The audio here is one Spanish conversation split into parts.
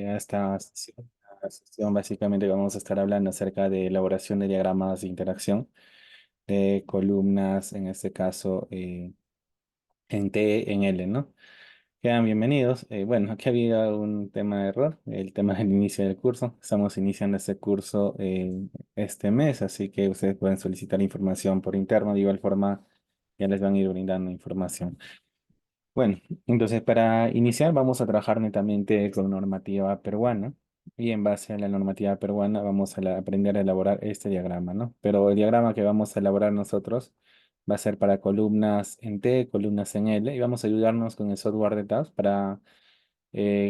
A esta sesión básicamente vamos a estar hablando acerca de elaboración de diagramas de interacción de columnas, en este caso en T, en L, ¿no? Quedan bienvenidos. Bueno, aquí había un tema de error, el tema del inicio del curso. Estamos iniciando este curso este mes, así que ustedes pueden solicitar información por interno. De igual forma, ya les van a ir brindando información. Bueno, entonces para iniciar vamos a trabajar netamente con normativa peruana y en base a la normativa peruana vamos a aprender a elaborar este diagrama, ¿no? Pero el diagrama que vamos a elaborar nosotros va a ser para columnas en T, columnas en L y vamos a ayudarnos con el software de TAS para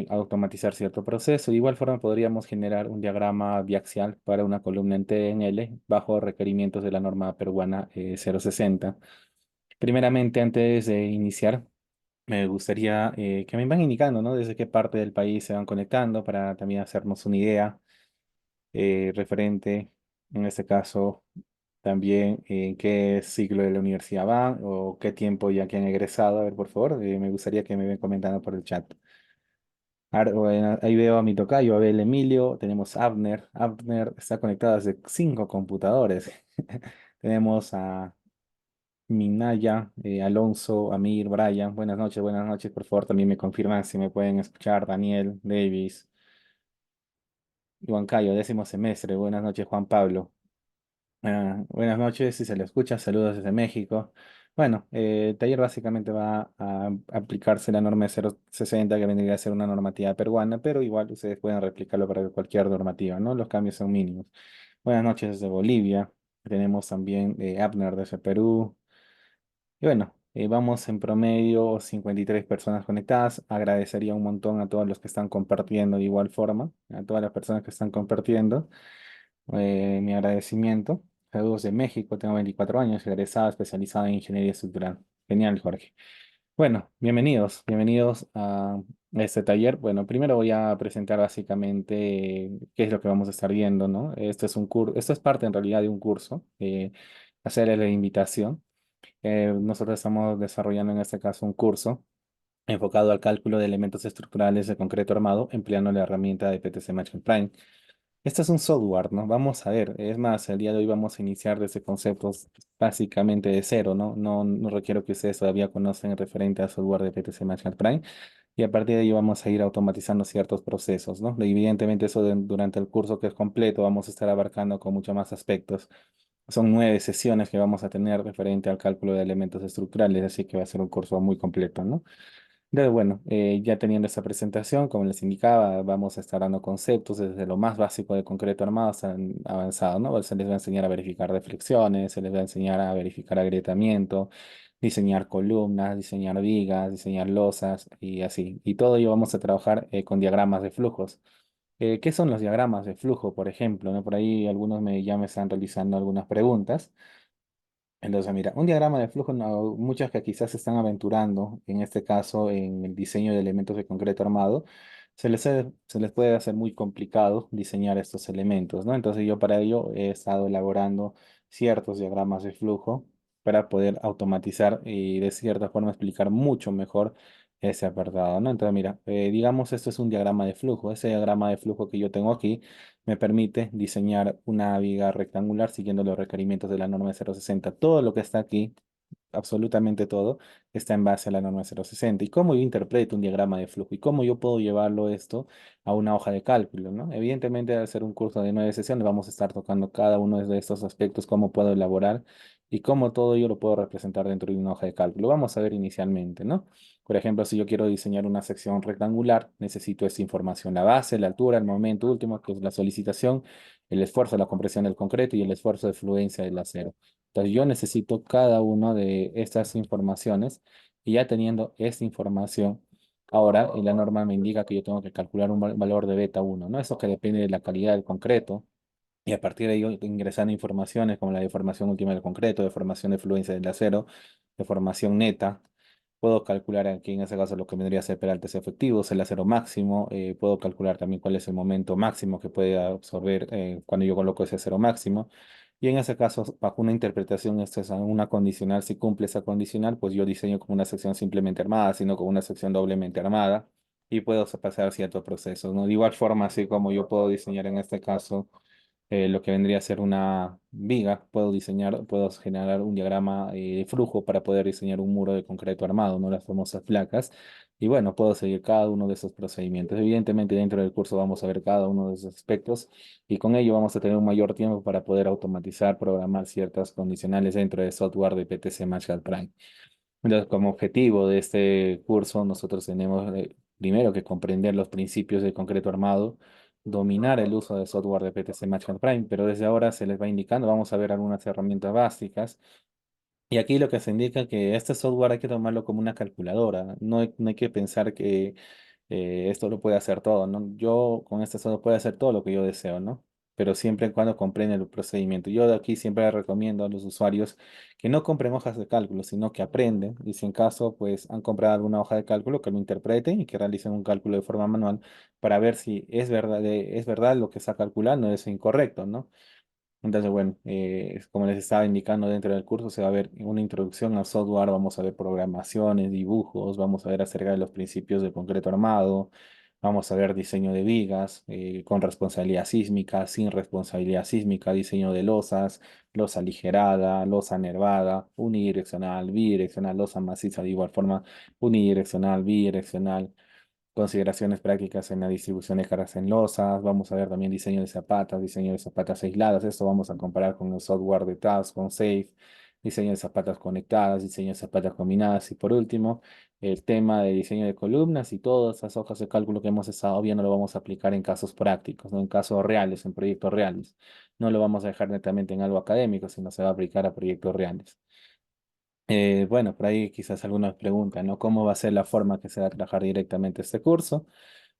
automatizar cierto proceso. De igual forma podríamos generar un diagrama biaxial para una columna en T, en L bajo requerimientos de la norma peruana 060. Primeramente, antes de iniciar, me gustaría que me van indicando, ¿no? Desde qué parte del país se van conectando para también hacernos una idea referente, en este caso, también en qué ciclo de la universidad van o qué tiempo ya que han egresado. A ver, por favor, me gustaría que me ven comentando por el chat. Bueno, ahí veo a mi tocayo, Abel Emilio, tenemos a Abner. Abner está conectado desde 5 computadores. Tenemos a Minaya, Alonso, Amir, Brian, buenas noches, por favor, también me confirman si me pueden escuchar, Daniel, Davis, Juan Cayo, 10º semestre, buenas noches, Juan Pablo. Buenas noches, si se le escucha, saludos desde México. Bueno, el taller básicamente va a aplicarse la norma 060, que vendría a ser una normativa peruana, pero igual ustedes pueden replicarlo para cualquier normativa, ¿no? Los cambios son mínimos. Buenas noches desde Bolivia, tenemos también Abner desde Perú. Y bueno, vamos en promedio 53 personas conectadas. Agradecería un montón a todos los que están compartiendo de igual forma, a todas las personas que están compartiendo. Mi agradecimiento. Saludos de México, tengo 24 años, egresado, especializado en ingeniería estructural. Genial, Jorge. Bueno, bienvenidos a este taller. Bueno, primero voy a presentar básicamente qué es lo que vamos a estar viendo, ¿no? Esto es parte en realidad de un curso, hacerle la invitación. Nosotros estamos desarrollando en este caso un curso enfocado al cálculo de elementos estructurales de concreto armado empleando la herramienta de PTC Matching Prime. Este es un software, ¿no? Vamos a ver, es más, el día de hoy vamos a iniciar desde conceptos básicamente de cero, ¿no? No requiero que ustedes todavía conozcan referente al software de PTC Matching Prime y a partir de ello vamos a ir automatizando ciertos procesos, ¿no? Evidentemente eso durante el curso que es completo vamos a estar abarcando con muchos más aspectos. Son 9 sesiones que vamos a tener referente al cálculo de elementos estructurales, así que va a ser un curso muy completo, ¿no? Entonces, bueno, ya teniendo esta presentación, como les indicaba, vamos a estar dando conceptos desde lo más básico de concreto armado hasta el avanzado, ¿no? Se les va a enseñar a verificar deflexiones, se les va a enseñar a verificar agrietamiento, diseñar columnas, diseñar vigas, diseñar losas y así. Y todo ello vamos a trabajar con diagramas de flujos. ¿Qué son los diagramas de flujo, por ejemplo? ¿No? Por ahí ya me están realizando algunas preguntas. Entonces, mira, un diagrama de flujo, muchas que quizás se están aventurando, en este caso en el diseño de elementos de concreto armado, se les puede hacer muy complicado diseñar estos elementos, ¿no? Entonces yo para ello he estado elaborando ciertos diagramas de flujo para poder automatizar y de cierta forma explicar mucho mejor ese apartado, ¿no? Entonces, mira, digamos esto es un diagrama de flujo. Ese diagrama de flujo que yo tengo aquí me permite diseñar una viga rectangular siguiendo los requerimientos de la norma 060. Todo lo que está aquí, absolutamente todo, está en base a la norma 060. ¿Y cómo yo interpreto un diagrama de flujo? ¿Y cómo yo puedo llevarlo esto a una hoja de cálculo, ¿no? Evidentemente, al ser un curso de 9 sesiones, vamos a estar tocando cada uno de estos aspectos, cómo puedo elaborar y cómo todo yo lo puedo representar dentro de una hoja de cálculo. Vamos a ver inicialmente, ¿no? Por ejemplo, si yo quiero diseñar una sección rectangular, necesito esta información, la base, la altura, el momento último, que es la solicitación, el esfuerzo, la compresión del concreto y el esfuerzo de fluencia del acero. Entonces yo necesito cada una de estas informaciones y ya teniendo esta información, ahora la norma me indica que yo tengo que calcular un valor de beta 1, ¿no? Eso que depende de la calidad del concreto. Y a partir de ello ingresando informaciones como la deformación última del concreto, deformación de fluencia del acero, deformación neta. Puedo calcular aquí en ese caso lo que vendría a ser peraltes efectivos, el acero máximo. Puedo calcular también cuál es el momento máximo que puede absorber cuando yo coloco ese acero máximo. Y en ese caso, bajo una interpretación, esto es una condicional. Si cumple esa condicional, pues yo diseño como una sección simplemente armada, sino como una sección doblemente armada. y puedo pasar ciertos procesos, ¿no? De igual forma, así como yo puedo diseñar en este caso lo que vendría a ser una viga, puedo diseñar, puedo generar un diagrama de flujo para poder diseñar un muro de concreto armado, ¿no? Las famosas placas. Y bueno, puedo seguir cada uno de esos procedimientos. Evidentemente, dentro del curso vamos a ver cada uno de esos aspectos y con ello vamos a tener un mayor tiempo para poder automatizar, programar ciertas condicionales dentro del software de PTC Matchcat Prime. Entonces, como objetivo de este curso, nosotros tenemos primero que comprender los principios del concreto armado, dominar el uso de software de PTC Matchcat Prime, pero desde ahora se les va indicando, vamos a ver algunas herramientas básicas. Y aquí lo que se indica que este software hay que tomarlo como una calculadora, no hay que pensar que esto lo puede hacer todo, ¿no? Yo con este software puedo hacer todo lo que yo deseo, ¿no? Pero siempre y cuando comprenda el procedimiento. Yo de aquí siempre recomiendo a los usuarios que no compren hojas de cálculo, sino que aprenden y si en caso pues han comprado alguna hoja de cálculo, que lo interpreten y que realicen un cálculo de forma manual para ver si es verdad lo que está calculando, es incorrecto, ¿no? Entonces, bueno, como les estaba indicando dentro del curso, se va a ver una introducción al software, vamos a ver programaciones, dibujos, vamos a ver acerca de los principios del concreto armado, vamos a ver diseño de vigas con responsabilidad sísmica, sin responsabilidad sísmica, diseño de losas, losa aligerada, losa nervada, unidireccional, bidireccional, losa maciza de igual forma, unidireccional, bidireccional. Consideraciones prácticas en la distribución de cargas en losas. Vamos a ver también diseño de zapatas aisladas. Esto vamos a comparar con el software de Task, con Safe, diseño de zapatas conectadas, diseño de zapatas combinadas. Y por último, el tema de diseño de columnas y todas esas hojas de cálculo que hemos estado viendo lo vamos a aplicar en casos prácticos, no en casos reales, en proyectos reales. No lo vamos a dejar netamente en algo académico, sino se va a aplicar a proyectos reales. Bueno, por ahí quizás algunas preguntas, ¿no? ¿Cómo va a ser la forma que se va a trabajar directamente este curso?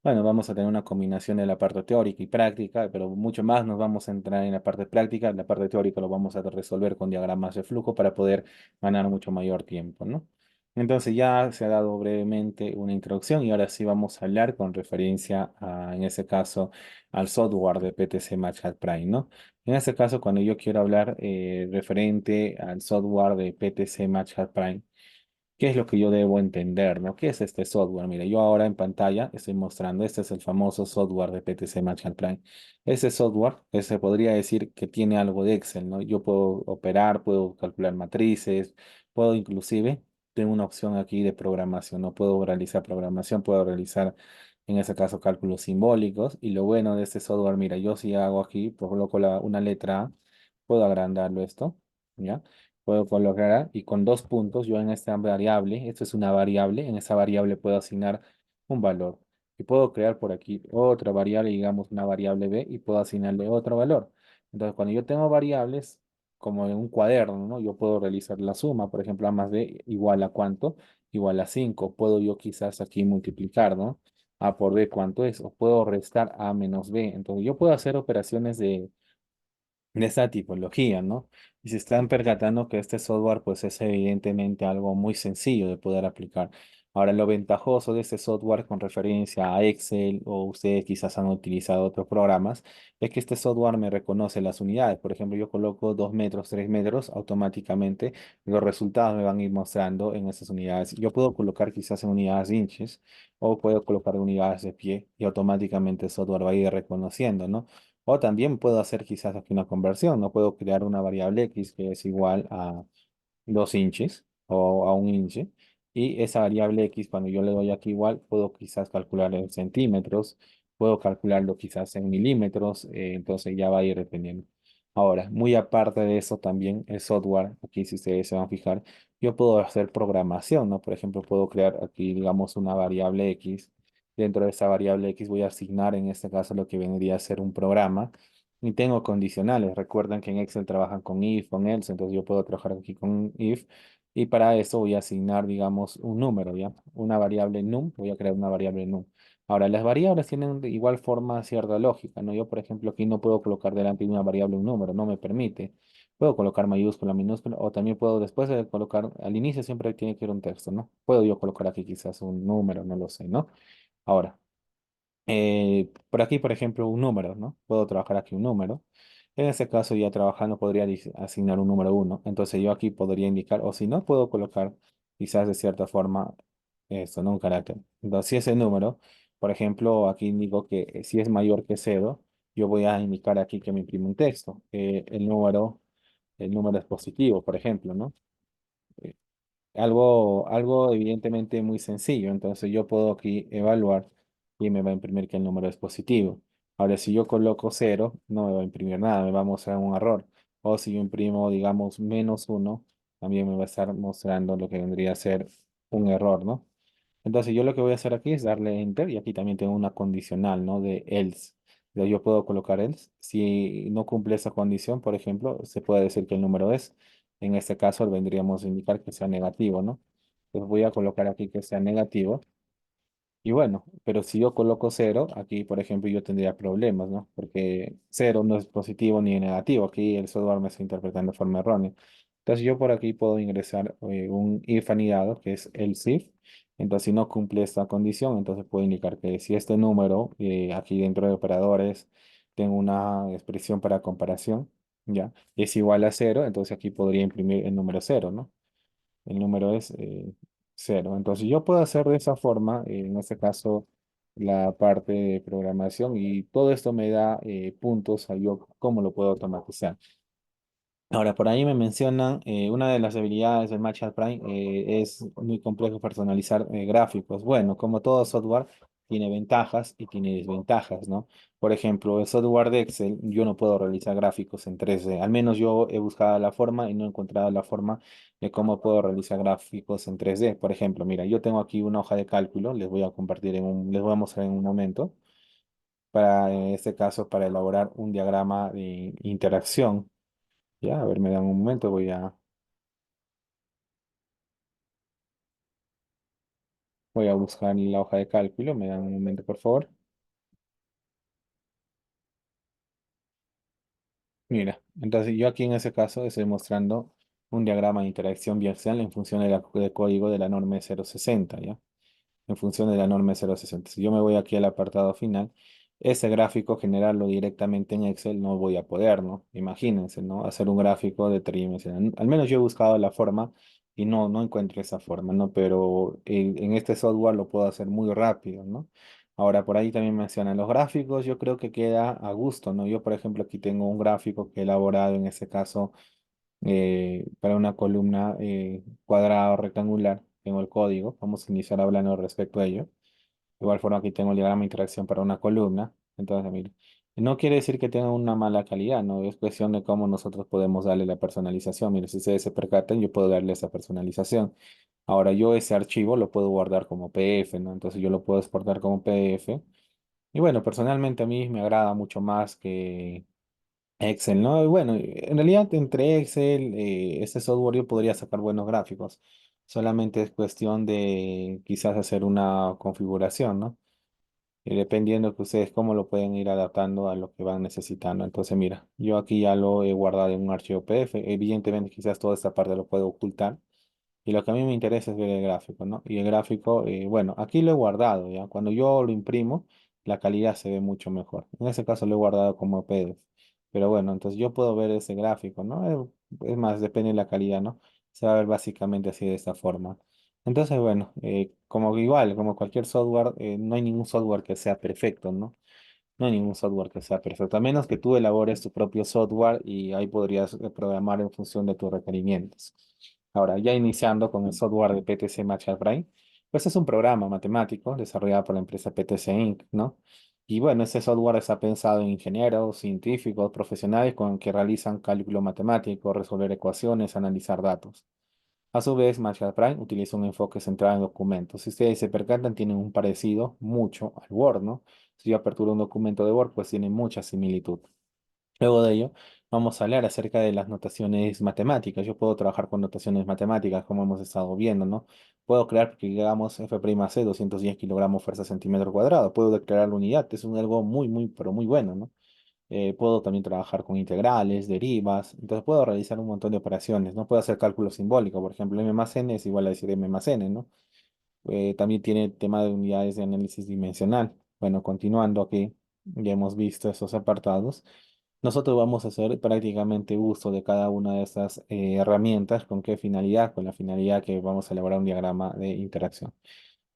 Bueno, vamos a tener una combinación de la parte teórica y práctica, pero mucho más nos vamos a entrar en la parte práctica. La parte teórica lo vamos a resolver con diagramas de flujo para poder ganar mucho mayor tiempo, ¿no? Entonces ya se ha dado brevemente una introducción y ahora sí vamos a hablar con referencia en este caso, al software de PTC Matchcat Prime, ¿no? En este caso, cuando yo quiero hablar referente al software de PTC Matchcat Prime, ¿qué es lo que yo debo entender, ¿no? ¿Qué es este software? Mira, yo ahora en pantalla estoy mostrando, este es el famoso software de PTC Matchcat Prime. Ese software, se podría decir que tiene algo de Excel, ¿no? Yo puedo operar, puedo calcular matrices, puedo inclusive, tengo una opción aquí de programación, no puedo realizar programación, puedo realizar en este caso cálculos simbólicos. Y lo bueno de este software, mira, yo si hago aquí, pues coloco una letra A, puedo agrandarlo esto, ¿ya? Puedo colocar y con dos puntos yo en esta variable, esto es una variable, en esa variable puedo asignar un valor. Y puedo crear por aquí otra variable, digamos una variable b, y puedo asignarle otro valor. Entonces, cuando yo tengo variables, como en un cuaderno, ¿no? Yo puedo realizar la suma, por ejemplo, a más b igual a cuánto, igual a 5. Puedo yo quizás aquí multiplicar, ¿no? A por b cuánto es, o puedo restar a menos b. Entonces, yo puedo hacer operaciones de esta tipología, ¿no? Y se están percatando que este software pues es evidentemente algo muy sencillo de poder aplicar. Ahora, lo ventajoso de este software con referencia a Excel o ustedes quizás han utilizado otros programas es que este software me reconoce las unidades. Por ejemplo, yo coloco 2 metros, 3 metros, automáticamente los resultados me van a ir mostrando en esas unidades. Yo puedo colocar quizás en unidades de inches o puedo colocar unidades de pie y automáticamente el software va a ir reconociendo, ¿no? O también puedo hacer quizás aquí una conversión, no puedo crear una variable x que es igual a 2 inches o a un inche. Y esa variable x, cuando yo le doy aquí igual, puedo quizás calcular en centímetros, puedo calcularlo quizás en milímetros, entonces ya va a ir dependiendo. Ahora, muy aparte de eso también el software, aquí si ustedes se van a fijar, yo puedo hacer programación, ¿no? Por ejemplo, puedo crear aquí, digamos, una variable x. Dentro de esa variable x voy a asignar en este caso lo que vendría a ser un programa y tengo condicionales. Recuerden que en Excel trabajan con if, con else, entonces yo puedo trabajar aquí con if. Y para eso voy a asignar, digamos, un número, ¿ya? Una variable num, voy a crear una variable num. Ahora, las variables tienen de igual forma cierta lógica, ¿no? Yo, por ejemplo, aquí no puedo colocar delante de una variable un número, no me permite. Puedo colocar mayúscula, minúscula, o también puedo después de colocar, al inicio siempre tiene que ir un texto, ¿no? Puedo yo colocar aquí quizás un número, no lo sé, ¿no? Ahora. Por aquí, por ejemplo, un número, ¿no? Puedo trabajar aquí un número. En este caso, ya trabajando, podría asignar un número uno. Entonces, yo aquí podría indicar, o si no, puedo colocar quizás de cierta forma. Esto, ¿no? Un carácter. Entonces, si ese número, por ejemplo, aquí indico que si es mayor que cero, yo voy a indicar aquí que me imprime un texto. El número es positivo, por ejemplo, ¿no? Eh, algo evidentemente muy sencillo. Entonces, yo puedo aquí evaluar y me va a imprimir que el número es positivo. Ahora, si yo coloco cero, no me va a imprimir nada, me va a mostrar un error. O si yo imprimo, digamos, menos uno, también me va a estar mostrando lo que vendría a ser un error, ¿no? Entonces yo lo que voy a hacer aquí es darle enter y aquí también tengo una condicional, ¿no? De else. Entonces, yo puedo colocar else. Si no cumple esa condición, por ejemplo, se puede decir que el número es. En este caso vendríamos a indicar que sea negativo, ¿no? Entonces voy a colocar aquí que sea negativo. Y bueno, pero si yo coloco cero, aquí por ejemplo yo tendría problemas, ¿no? Porque cero no es positivo ni negativo, aquí el software me está interpretando de forma errónea. Entonces yo por aquí puedo ingresar un if anidado, que es else if. Entonces si no cumple esta condición, entonces puedo indicar que si este número, aquí dentro de operadores, tengo una expresión para comparación, ¿ya? Es igual a cero, entonces aquí podría imprimir el número cero, ¿no? El número es cero. Entonces yo puedo hacer de esa forma, en este caso, la parte de programación y todo esto me da puntos a yo cómo lo puedo automatizar. Ahora, por ahí me mencionan, una de las habilidades del Match Prime es muy complejo personalizar gráficos. Bueno, como todo software, tiene ventajas y tiene desventajas, ¿no? Por ejemplo, el software de Excel, yo no puedo realizar gráficos en 3D. Al menos yo he buscado la forma y no he encontrado la forma de cómo puedo realizar gráficos en 3D. Por ejemplo, mira, yo tengo aquí una hoja de cálculo, les voy a compartir les voy a mostrar en un momento, para, en este caso, para elaborar un diagrama de interacción. Ya, a ver, me dan un momento, voy a buscar la hoja de cálculo, me dan un momento, por favor. Mira, entonces yo aquí en ese caso estoy mostrando un diagrama de interacción biaxial en función del código de la norma 060, ¿ya? En función de la norma 060. Si yo me voy aquí al apartado final, ese gráfico generarlo directamente en Excel no voy a poder, ¿no? Imagínense, ¿no? Hacer un gráfico de tridimensional. Al menos yo he buscado la forma y no encuentro esa forma, ¿no? Pero en este software lo puedo hacer muy rápido, ¿no? Ahora, por ahí también mencionan los gráficos, yo creo que queda a gusto, ¿no? Yo, por ejemplo, aquí tengo un gráfico que he elaborado en este caso para una columna cuadrada o rectangular. Tengo el código. Vamos a iniciar hablando respecto a ello. De igual forma, aquí tengo el diagrama de interacción para una columna. Entonces, mire, no quiere decir que tenga una mala calidad, ¿no? Es cuestión de cómo nosotros podemos darle la personalización. Mire, si ustedes se percatan, yo puedo darle esa personalización. Ahora, yo ese archivo lo puedo guardar como PDF, ¿no? Entonces, yo lo puedo exportar como PDF. Y bueno, personalmente a mí me agrada mucho más que Excel, ¿no? Y bueno, en realidad entre Excel, este software yo podría sacar buenos gráficos. Solamente es cuestión de quizás hacer una configuración, ¿no? Y dependiendo que ustedes cómo lo pueden ir adaptando a lo que van necesitando. Entonces, mira, yo aquí ya lo he guardado en un archivo PDF. Evidentemente, quizás toda esta parte lo puedo ocultar. Y lo que a mí me interesa es ver el gráfico, ¿no? Y el gráfico, bueno, aquí lo he guardado, ¿ya? Cuando yo lo imprimo, la calidad se ve mucho mejor. En ese caso lo he guardado como PDF. Pero bueno, entonces yo puedo ver ese gráfico, ¿no? Es más, depende de la calidad, ¿no? Se va a ver básicamente así de esta forma. Entonces, bueno, como igual, como cualquier software, no hay ningún software que sea perfecto, ¿no? No hay ningún software que sea perfecto, a menos que tú elabores tu propio software y ahí podrías programar en función de tus requerimientos. Ahora, ya iniciando con el software de PTC Matcha Brain, pues es un programa matemático desarrollado por la empresa PTC Inc., ¿no? Y bueno, este software está pensado en ingenieros, científicos, profesionales con que realizan cálculo matemático, resolver ecuaciones, analizar datos. A su vez, Matcha Prime utiliza un enfoque centrado en documentos. Si ustedes se percatan, tienen un parecido mucho al Word, ¿no? Si yo aperturo un documento de Word, pues tiene mucha similitud. Luego de ello, vamos a hablar acerca de las notaciones matemáticas. Yo puedo trabajar con notaciones matemáticas, como hemos estado viendo, ¿no? Puedo crear que digamos F'C 210 kilogramos fuerza centímetro cuadrado. Puedo declarar la unidad. Es algo muy, pero muy bueno, ¿no? Puedo también trabajar con integrales, derivas, entonces puedo realizar un montón de operaciones, ¿no? Puedo hacer cálculo simbólico, por ejemplo, m más n es igual a decir m más n, ¿no? También tiene tema de unidades de análisis dimensional. Bueno, continuando aquí, ya hemos visto esos apartados. Nosotros vamos a hacer prácticamente uso de cada una de estas herramientas. ¿Con qué finalidad? Con la finalidad que vamos a elaborar un diagrama de interacción.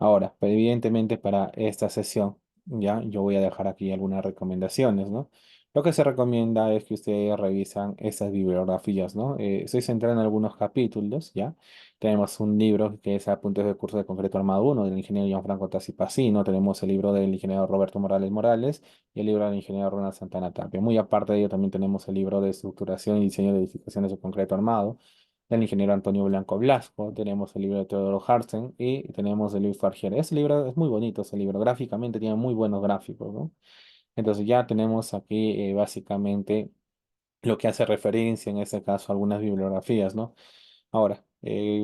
Ahora, pero evidentemente para esta sesión, ya, yo voy a dejar aquí algunas recomendaciones, ¿no? Lo que se recomienda es que ustedes revisan estas bibliografías, ¿no? Estoy centrado en algunos capítulos, ¿ya? Tenemos un libro que es Apuntes de curso de concreto armado uno del ingeniero Gianfranco Tassi. Tenemos el libro del ingeniero Roberto Morales Morales y el libro del ingeniero Ronald Santana Tapia. Muy aparte de ello, también tenemos el libro de estructuración y diseño de edificaciones de concreto armado del ingeniero Antonio Blanco Blasco, tenemos el libro de Teodoro Harsen y tenemos el libro Fargier. Ese libro es muy bonito, ese libro, gráficamente tiene muy buenos gráficos, ¿no? Entonces ya tenemos aquí básicamente lo que hace referencia en este caso a algunas bibliografías, ¿no? Ahora,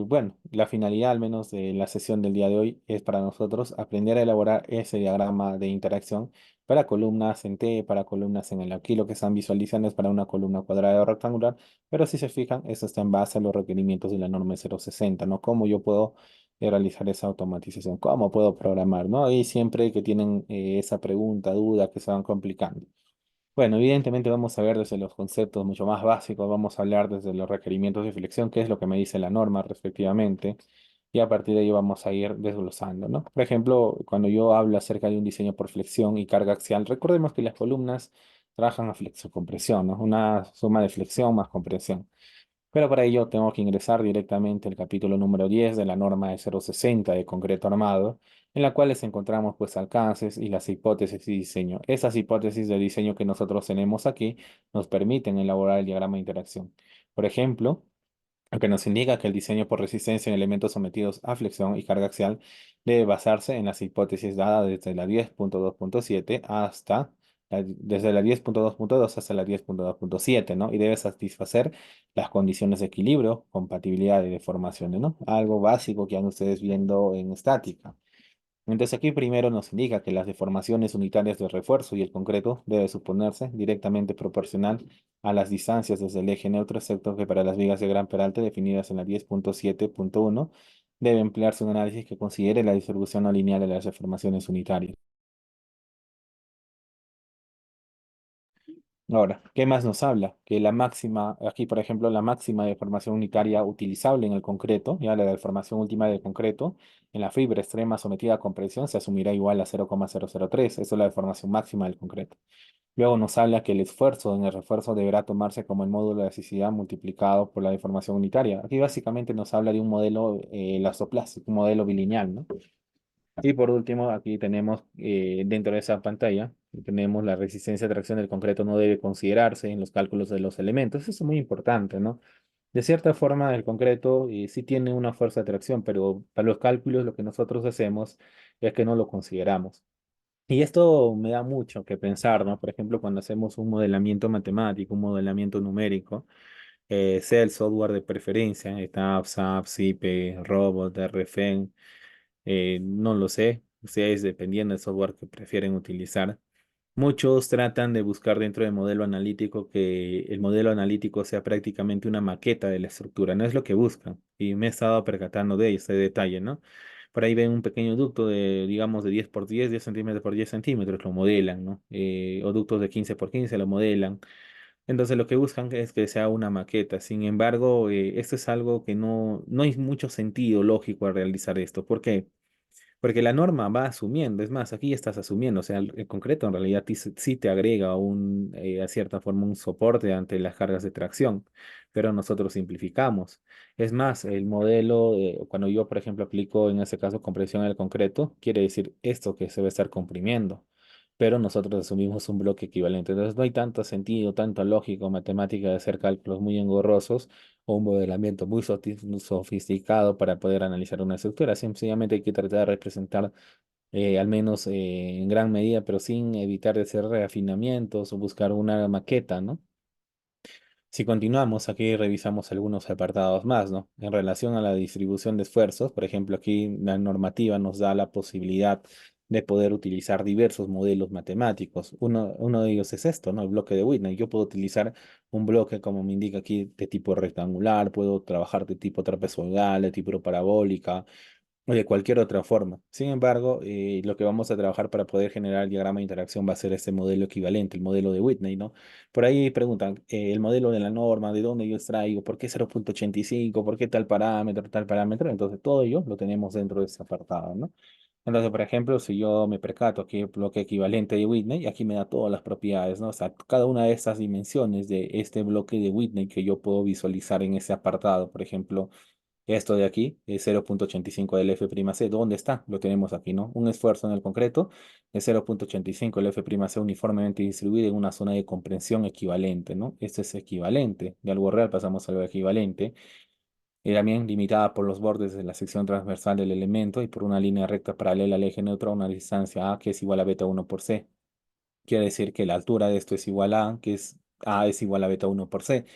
bueno, la finalidad al menos de la sesión del día de hoy es para nosotros aprender a elaborar ese diagrama de interacción para columnas en T, para columnas en el. Aquí lo que están visualizando es para una columna cuadrada o rectangular, pero si se fijan, eso está en base a los requerimientos de la norma 060, ¿no? ¿Cómo yo puedo realizar esa automatización? ¿Cómo puedo programar? ¿No? Y siempre que tienen esa pregunta, duda, que se van complicando. Bueno, evidentemente vamos a ver desde los conceptos mucho más básicos, vamos a hablar desde los requerimientos de flexión, qué es lo que me dice la norma respectivamente, y a partir de ello vamos a ir desglosando, ¿no? Por ejemplo, cuando yo hablo acerca de un diseño por flexión y carga axial, recordemos que las columnas trabajan a flexo-compresión, ¿no? Una suma de flexión más compresión. Pero para ello tengo que ingresar directamente al capítulo número 10 de la norma de 060 de concreto armado, en la cual encontramos pues alcances y las hipótesis de diseño. Esas hipótesis de diseño que nosotros tenemos aquí nos permiten elaborar el diagrama de interacción. Por ejemplo, lo que nos indica que el diseño por resistencia en elementos sometidos a flexión y carga axial debe basarse en las hipótesis dadas desde la 10.2.7 hasta desde la 10.2.2 hasta la 10.2.7, ¿no? Y debe satisfacer las condiciones de equilibrio, compatibilidad y deformaciones, ¿no? Algo básico que han ustedes viendo en estática. Entonces aquí primero nos indica que las deformaciones unitarias del refuerzo y el concreto debe suponerse directamente proporcional a las distancias desde el eje neutro, excepto que para las vigas de gran peralte definidas en la 10.7.1 debe emplearse un análisis que considere la distribución no lineal de las deformaciones unitarias. Ahora, ¿qué más nos habla? Que la máxima, aquí por ejemplo, la máxima deformación unitaria utilizable en el concreto, ya la deformación última del concreto, en la fibra extrema sometida a compresión se asumirá igual a 0,003. Eso es la deformación máxima del concreto. Luego nos habla que el esfuerzo en el refuerzo deberá tomarse como el módulo de elasticidad multiplicado por la deformación unitaria. Aquí básicamente nos habla de un modelo elastoplástico, un modelo bilineal, ¿no? Y por último, aquí tenemos dentro de esa pantalla, tenemos la resistencia de tracción del concreto no debe considerarse en los cálculos de los elementos. Eso es muy importante, ¿no? De cierta forma, el concreto sí tiene una fuerza de tracción, pero para los cálculos lo que nosotros hacemos es que no lo consideramos. Y esto me da mucho que pensar, ¿no? Por ejemplo, cuando hacemos un modelamiento matemático, un modelamiento numérico, sea el software de preferencia, está SAP, SIPE, Robot, RFEN, no lo sé, ustedes dependiendo del software que prefieren utilizar. Muchos tratan de buscar dentro del modelo analítico que el modelo analítico sea prácticamente una maqueta de la estructura, no es lo que buscan. Y me he estado percatando de ese detalle, ¿no? Por ahí ven un pequeño ducto de, digamos, de 10 por 10, 10 centímetros por 10 centímetros, lo modelan, ¿no? O ductos de 15 por 15 lo modelan. Entonces lo que buscan es que sea una maqueta. Sin embargo, esto es algo que no hay mucho sentido lógico al realizar esto. ¿Por qué? Porque la norma va asumiendo, es más, aquí ya estás asumiendo, o sea, el concreto en realidad sí te agrega a cierta forma un soporte ante las cargas de tracción, pero nosotros simplificamos. Es más, el modelo, cuando yo, por ejemplo, aplico en este caso compresión en el concreto, quiere decir esto que se va a estar comprimiendo, pero nosotros asumimos un bloque equivalente. Entonces no hay tanto sentido, tanto lógico, matemática de hacer cálculos muy engorrosos o un modelamiento muy sofisticado para poder analizar una estructura. Sencillamente hay que tratar de representar, al menos en gran medida, pero sin evitar de hacer reafinamientos o buscar una maqueta, ¿no? Si continuamos, aquí revisamos algunos apartados más, ¿no? En relación a la distribución de esfuerzos, por ejemplo, aquí la normativa nos da la posibilidad de poder utilizar diversos modelos matemáticos. Uno de ellos es esto, ¿no? El bloque de Whitney. Yo puedo utilizar un bloque, como me indica aquí, de tipo rectangular, puedo trabajar de tipo trapezoidal, de tipo parabólica, o de cualquier otra forma. Sin embargo, lo que vamos a trabajar para poder generar el diagrama de interacción va a ser este modelo equivalente, el modelo de Whitney, ¿no? Por ahí preguntan, el modelo de la norma, ¿de dónde yo extraigo? ¿Por qué 0,85? ¿Por qué tal parámetro, tal parámetro? Entonces, todo ello lo tenemos dentro de este apartado, ¿no? Entonces, por ejemplo, si yo me percato que el bloque equivalente de Whitney, aquí me da todas las propiedades, ¿no? O sea, cada una de estas dimensiones de este bloque de Whitney que yo puedo visualizar en ese apartado, por ejemplo, esto de aquí es 0,85 del F'C. ¿Dónde está? Lo tenemos aquí, ¿no? Un esfuerzo en el concreto es 0,85 del F'C uniformemente distribuido en una zona de comprensión equivalente, ¿no? Esto es equivalente. De algo real pasamos a algo equivalente. Y también limitada por los bordes de la sección transversal del elemento y por una línea recta paralela al eje neutro a una distancia A que es igual a beta 1 por C. Quiere decir que la altura de esto es igual a A, que es A es igual a beta 1 por C.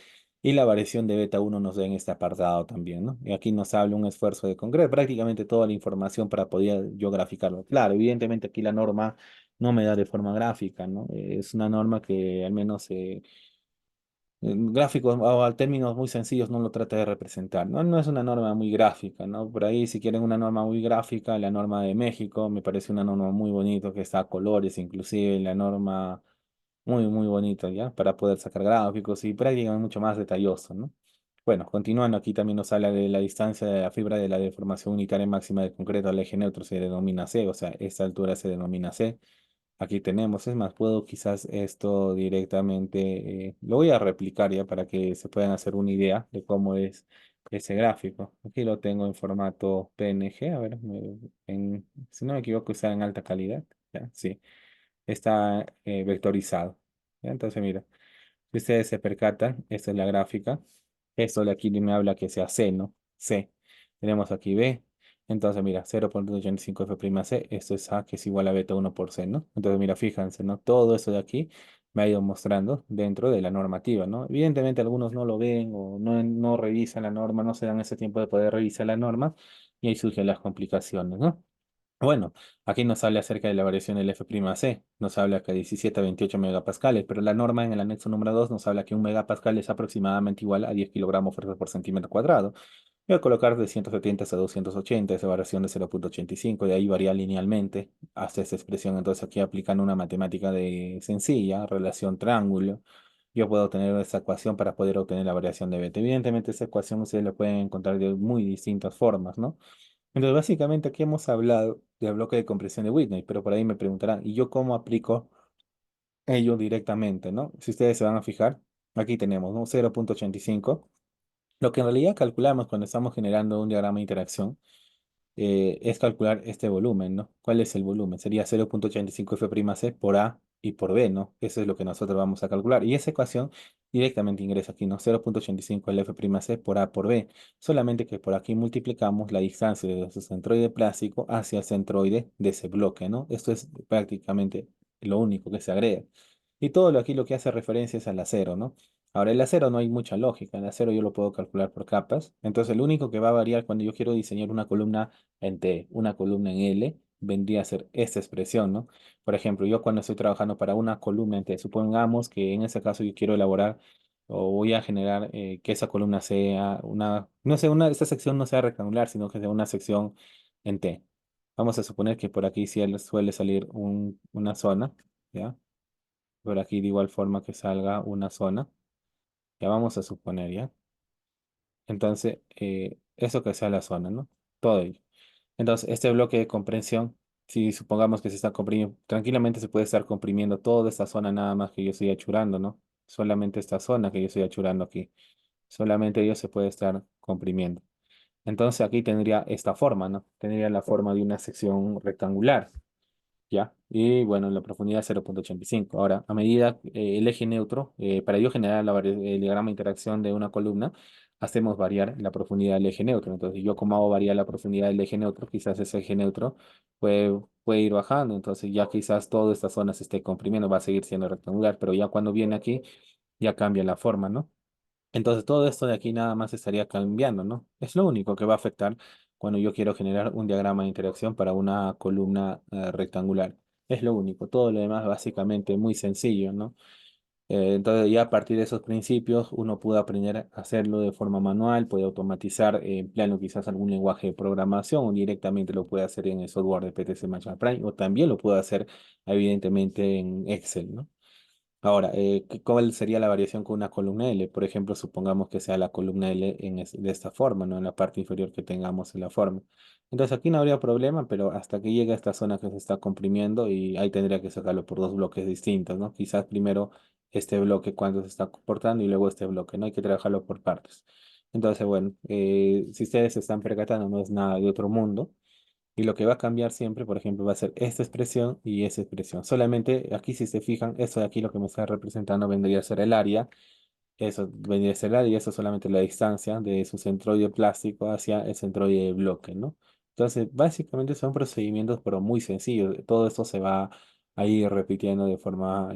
Y la variación de beta 1 nos da en este apartado también, ¿no? Y aquí nos habla un esfuerzo de concreto, prácticamente toda la información para poder yo graficarlo. Claro, evidentemente aquí la norma no me da de forma gráfica, ¿no? Es una norma que al menos en gráficos o a términos muy sencillos no lo trata de representar, ¿no? No es una norma muy gráfica, ¿no? Por ahí, si quieren una norma muy gráfica, la norma de México me parece una norma muy bonita que está a colores, inclusive la norma muy, muy bonita, ¿ya? Para poder sacar gráficos y prácticamente mucho más detalloso, ¿no? Bueno, continuando, aquí también nos habla de la distancia de la fibra de la deformación unitaria máxima del concreto al eje neutro, se denomina C, o sea, esta altura se denomina C. Aquí tenemos, es más, puedo quizás esto directamente, lo voy a replicar ya para que se puedan hacer una idea de cómo es ese gráfico. Aquí lo tengo en formato PNG, a ver, si no me equivoco, está en alta calidad, ¿ya? Sí, está vectorizado. ¿Ya? Entonces, mira, si ustedes se percatan, esta es la gráfica. Esto de aquí me habla que sea C, ¿no? C. Tenemos aquí B. Entonces, mira, 0,85 F'C, esto es A, que es igual a beta 1 por C, ¿no? Entonces, mira, fíjense, ¿no? Todo esto de aquí me ha ido mostrando dentro de la normativa, ¿no? Evidentemente, algunos no lo ven o no revisan la norma, no se dan ese tiempo de poder revisar la norma y ahí surgen las complicaciones, ¿no? Bueno, aquí nos habla acerca de la variación del F'C, nos habla que 17 a 28 megapascales, pero la norma en el anexo número 2 nos habla que un megapascal es aproximadamente igual a 10 kilogramos fuerza por centímetro cuadrado. Voy a colocar de 170 hasta 280, esa variación de 0,85, de ahí varía linealmente hasta esta expresión. Entonces aquí aplicando una matemática de sencilla, relación triángulo, yo puedo obtener esta ecuación para poder obtener la variación de beta. Evidentemente esta ecuación ustedes la pueden encontrar de muy distintas formas, ¿no? Entonces, básicamente aquí hemos hablado del bloque de compresión de Whitney, pero por ahí me preguntarán, ¿y yo cómo aplico ello directamente, ¿no? Si ustedes se van a fijar, aquí tenemos, ¿no? 0,85. Lo que en realidad calculamos cuando estamos generando un diagrama de interacción es calcular este volumen, ¿no? ¿Cuál es el volumen? Sería 0,85 F'C por A y por B, ¿no? Eso es lo que nosotros vamos a calcular. Y esa ecuación directamente ingresa aquí, ¿no? 0,85 el F'C por A por B. Solamente que por aquí multiplicamos la distancia de su centroide plástico hacia el centroide de ese bloque, ¿no? Esto es prácticamente lo único que se agrega. Y todo lo aquí lo que hace referencia es al acero, ¿no? Ahora, el acero no hay mucha lógica. El acero yo lo puedo calcular por capas. Entonces, lo único que va a variar cuando yo quiero diseñar una columna en T, una columna en L, vendría a ser esta expresión, ¿no? Por ejemplo, yo cuando estoy trabajando para una columna en T, supongamos que en ese caso yo quiero elaborar o voy a generar que esa columna sea una, no sé, esta sección no sea rectangular, sino que sea una sección en T. Vamos a suponer que por aquí sí suele salir una zona, ¿ya? Por aquí de igual forma que salga una zona. Ya vamos a suponer, ¿ya? Entonces, eso que sea la zona, ¿no? Todo ello. Entonces, este bloque de comprensión, si supongamos que se está comprimiendo, tranquilamente se puede estar comprimiendo toda esta zona nada más que yo estoy achurando, ¿no? Solamente esta zona que yo estoy achurando aquí. Solamente ello se puede estar comprimiendo. Entonces, aquí tendría esta forma, ¿no? Tendría la forma de una sección rectangular. ¿Ya? Y bueno, la profundidad es 0,85. Ahora, a medida el eje neutro, para yo generar el diagrama de interacción de una columna, hacemos variar la profundidad del eje neutro. Entonces, yo como hago variar la profundidad del eje neutro, quizás ese eje neutro puede ir bajando. Entonces, ya quizás toda esta zona se esté comprimiendo, va a seguir siendo rectangular, pero ya cuando viene aquí, ya cambia la forma, ¿no? Entonces, todo esto de aquí nada más estaría cambiando, ¿no? Es lo único que va a afectar cuando yo quiero generar un diagrama de interacción para una columna rectangular. Es lo único. Todo lo demás básicamente muy sencillo, ¿no? Entonces, ya a partir de esos principios, uno puede aprender a hacerlo de forma manual, puede automatizar empleando quizás algún lenguaje de programación o directamente lo puede hacer en el software de PTC Machine Prime o también lo puede hacer evidentemente en Excel, ¿no? Ahora, ¿cuál sería la variación con una columna L? Por ejemplo, supongamos que sea la columna L de esta forma, ¿no? En la parte inferior que tengamos en la forma. Entonces aquí no habría problema, pero hasta que llegue a esta zona que se está comprimiendo y ahí tendría que sacarlo por dos bloques distintos, ¿no? Quizás primero este bloque cuando se está comportando y luego este bloque, ¿no? Hay que trabajarlo por partes. Entonces, bueno, si ustedes se están percatando, no es nada de otro mundo. Y lo que va a cambiar siempre, por ejemplo, va a ser esta expresión y esa expresión. Solamente aquí, si se fijan, esto de aquí lo que me está representando vendría a ser el área. Eso vendría a ser el área y eso es solamente la distancia de su centroide plástico hacia el centroide de bloque, ¿no? Entonces, básicamente son procedimientos, pero muy sencillos. Todo esto se va a ir repitiendo de forma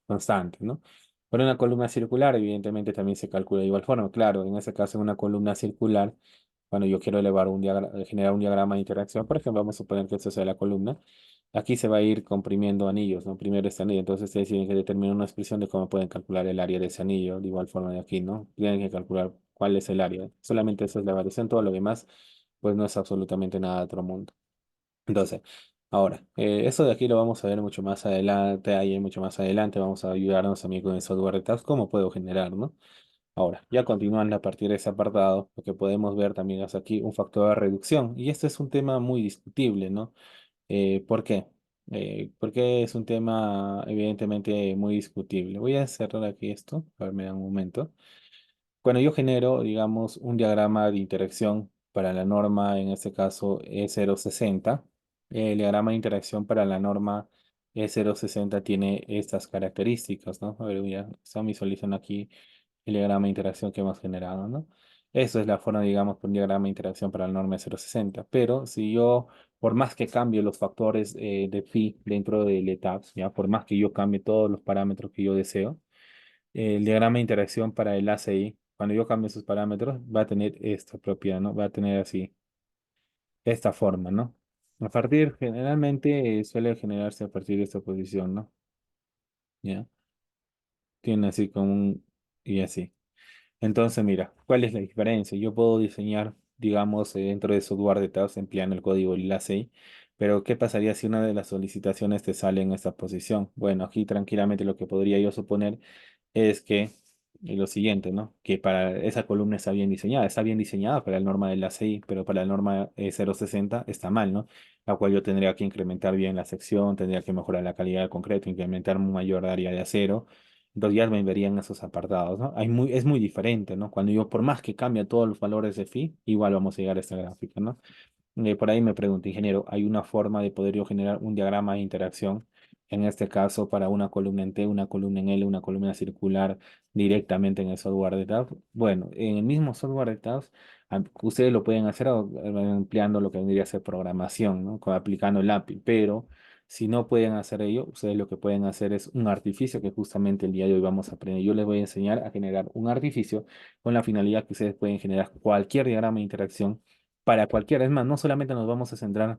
constante, ¿no? Con una columna circular, evidentemente, también se calcula de igual forma. Claro, en este caso, en una columna circular. Cuando yo quiero elevar generar un diagrama de interacción, por ejemplo, vamos a suponer que esto sea la columna. Aquí se va a ir comprimiendo anillos, ¿no? Primero este anillo, entonces ustedes tienen que determinar una expresión de cómo pueden calcular el área de ese anillo, de igual forma de aquí, ¿no? Tienen que calcular cuál es el área. Solamente esa es la variación, todo lo demás, pues no es absolutamente nada de otro mundo. Entonces, ahora, eso de aquí lo vamos a ver mucho más adelante, ahí mucho más adelante, vamos a ayudarnos también con el software de tasks, cómo puedo generar, ¿no? Ahora, ya continuando a partir de ese apartado, lo que podemos ver también es aquí un factor de reducción. Y este es un tema muy discutible, ¿no? ¿Por qué? Porque es un tema evidentemente muy discutible. Voy a cerrar aquí esto, a ver, me da un momento. Cuando yo genero, digamos, un diagrama de interacción para la norma, en este caso E060, el diagrama de interacción para la norma E060 tiene estas características, ¿no? A ver, ya están visualizando aquí el diagrama de interacción que hemos generado, ¿no? Eso es la forma, digamos, de un diagrama de interacción para la norma E060. Pero si yo, por más que cambie los factores de phi dentro del ETABS, ¿ya? Por más que yo cambie todos los parámetros que yo deseo, el diagrama de interacción para el ACI, cuando yo cambie sus parámetros, va a tener esta propiedad, ¿no? Va a tener así, esta forma, ¿no? A partir, generalmente suele generarse a partir de esta posición, ¿no? ¿Ya? Tiene así como un, y así. Entonces, mira, ¿cuál es la diferencia? Yo puedo diseñar, digamos, dentro de software de tabs empleando el código LaCI, pero ¿qué pasaría si una de las solicitaciones te sale en esta posición? Bueno, aquí tranquilamente lo que podría yo suponer es que lo siguiente, ¿no? Que para esa columna está bien diseñada para la norma del ACI, pero para la norma 060 está mal, ¿no? La cual yo tendría que incrementar bien la sección, tendría que mejorar la calidad del concreto, incrementar un mayor área de acero. Entonces ya me verían esos apartados, ¿no? Es muy diferente, ¿no? Cuando yo, por más que cambie todos los valores de phi, igual vamos a llegar a esta gráfica, ¿no? Por ahí me pregunto, ingeniero, ¿hay una forma de poder yo generar un diagrama de interacción? En este caso, para una columna en T, una columna en L, una columna circular directamente en el software de tabs. Bueno, en el mismo software de tabs, ustedes lo pueden hacer empleando lo que vendría a ser programación, ¿no? Aplicando el API, pero si no pueden hacer ello, ustedes lo que pueden hacer es un artificio que justamente el día de hoy vamos a aprender. Yo les voy a enseñar a generar un artificio con la finalidad que ustedes pueden generar cualquier diagrama de interacción para cualquiera. Es más, no solamente nos vamos a centrar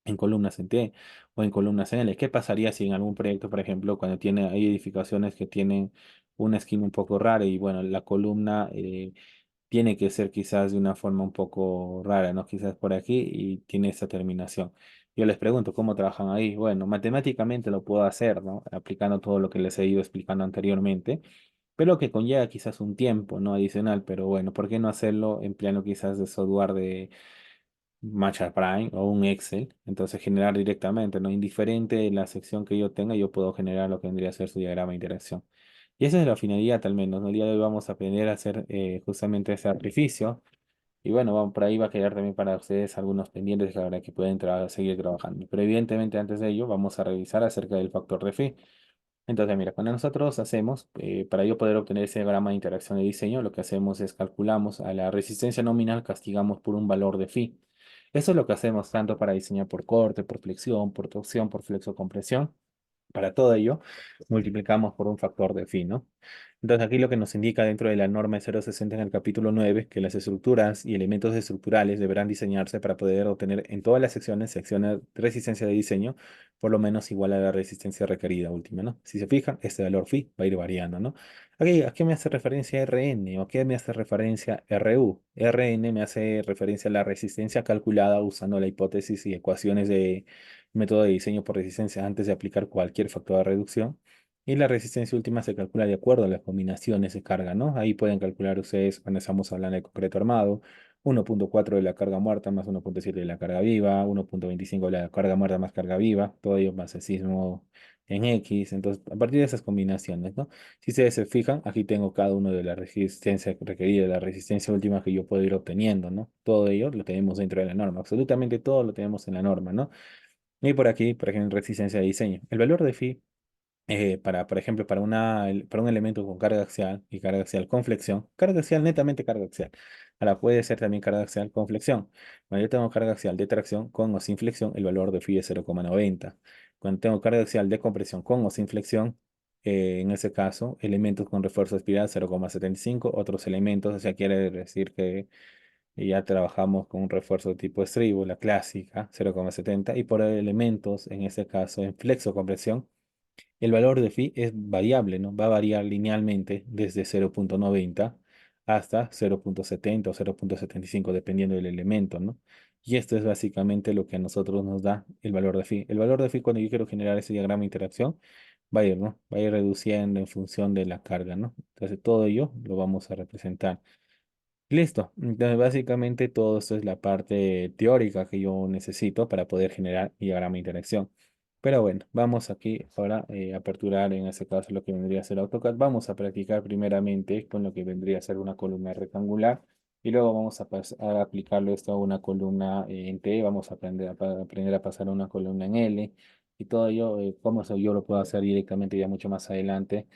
en columnas en T o en columnas en L. ¿Qué pasaría si en algún proyecto, por ejemplo, cuando hay edificaciones que tienen una esquina un poco rara y bueno, la columna tiene que ser quizás de una forma un poco rara, ¿no? Quizás por aquí y tiene esta terminación. Yo les pregunto, ¿cómo trabajan ahí? Bueno, matemáticamente lo puedo hacer, ¿no? Aplicando todo lo que les he ido explicando anteriormente, pero que conlleva quizás un tiempo, ¿no? Adicional, pero bueno, ¿por qué no hacerlo empleando quizás de software de Matcha Prime o un Excel? Entonces generar directamente, ¿no? Indiferente de la sección que yo tenga, yo puedo generar lo que vendría a ser su diagrama de interacción. Y esa es la finalidad, al menos, ¿no? El día de hoy vamos a aprender a hacer justamente ese artificio. Y bueno, por ahí va a quedar también para ustedes algunos pendientes que habrá que pueden seguir trabajando. Pero evidentemente antes de ello vamos a revisar acerca del factor de phi. Entonces, mira, cuando nosotros hacemos, para yo poder obtener ese diagrama de interacción de diseño, lo que hacemos es calculamos a la resistencia nominal, castigamos por un valor de phi. Eso es lo que hacemos tanto para diseñar por corte, por flexión, por torsión, por flexocompresión. Para todo ello, multiplicamos por un factor de phi, ¿no? Entonces, aquí lo que nos indica dentro de la norma 060 en el capítulo 9 que las estructuras y elementos estructurales deberán diseñarse para poder obtener en todas las secciones de resistencia de diseño, por lo menos igual a la resistencia requerida última, ¿no? Si se fijan, este valor phi va a ir variando, ¿no? Aquí, ¿a qué me hace referencia RN o a qué me hace referencia RU? RN me hace referencia a la resistencia calculada usando la hipótesis y ecuaciones de método de diseño por resistencia antes de aplicar cualquier factor de reducción. Y la resistencia última se calcula de acuerdo a las combinaciones de carga, ¿no? Ahí pueden calcular ustedes cuando estamos hablando de concreto armado, 1.4 de la carga muerta más 1.7 de la carga viva, 1.25 de la carga muerta más carga viva, todo ello más el sismo en X. Entonces, a partir de esas combinaciones, ¿no? Si ustedes se fijan, aquí tengo cada uno de la resistencia requerida, la resistencia última que yo puedo ir obteniendo, ¿no? Todo ello lo tenemos dentro de la norma, absolutamente todo lo tenemos en la norma, ¿no? Y por aquí, por ejemplo, resistencia de diseño. El valor de phi para, por ejemplo, para un elemento con carga axial y carga axial con flexión, carga axial, netamente carga axial. Ahora puede ser también carga axial con flexión. Cuando yo tengo carga axial de tracción con o sin flexión, el valor de phi es 0,90. Cuando tengo carga axial de compresión con o sin flexión, en ese caso, elementos con refuerzo espiral 0,75, otros elementos, o sea, quiere decir que ya trabajamos con un refuerzo de tipo estribo, la clásica, 0,70, y por elementos, en este caso, en flexo compresión, el valor de phi es variable, ¿no? Va a variar linealmente desde 0,90 hasta 0,70 o 0,75, dependiendo del elemento, ¿no? Y esto es básicamente lo que a nosotros nos da el valor de phi. El valor de phi, cuando yo quiero generar ese diagrama de interacción, va a ir, ¿no? Va a ir reduciendo en función de la carga, ¿no? Entonces, todo ello lo vamos a representar. Listo. Entonces, básicamente todo esto es la parte teórica que yo necesito para poder generar mi diagrama de interacción. Pero bueno, vamos aquí ahora a aperturar en este caso lo que vendría a ser AutoCAD. Vamos a practicar primeramente con lo que vendría a ser una columna rectangular y luego vamos a aplicarlo esto a una columna en T. Vamos a aprender a pasar a una columna en L y todo ello, cómo eso yo lo puedo hacer directamente ya mucho más adelante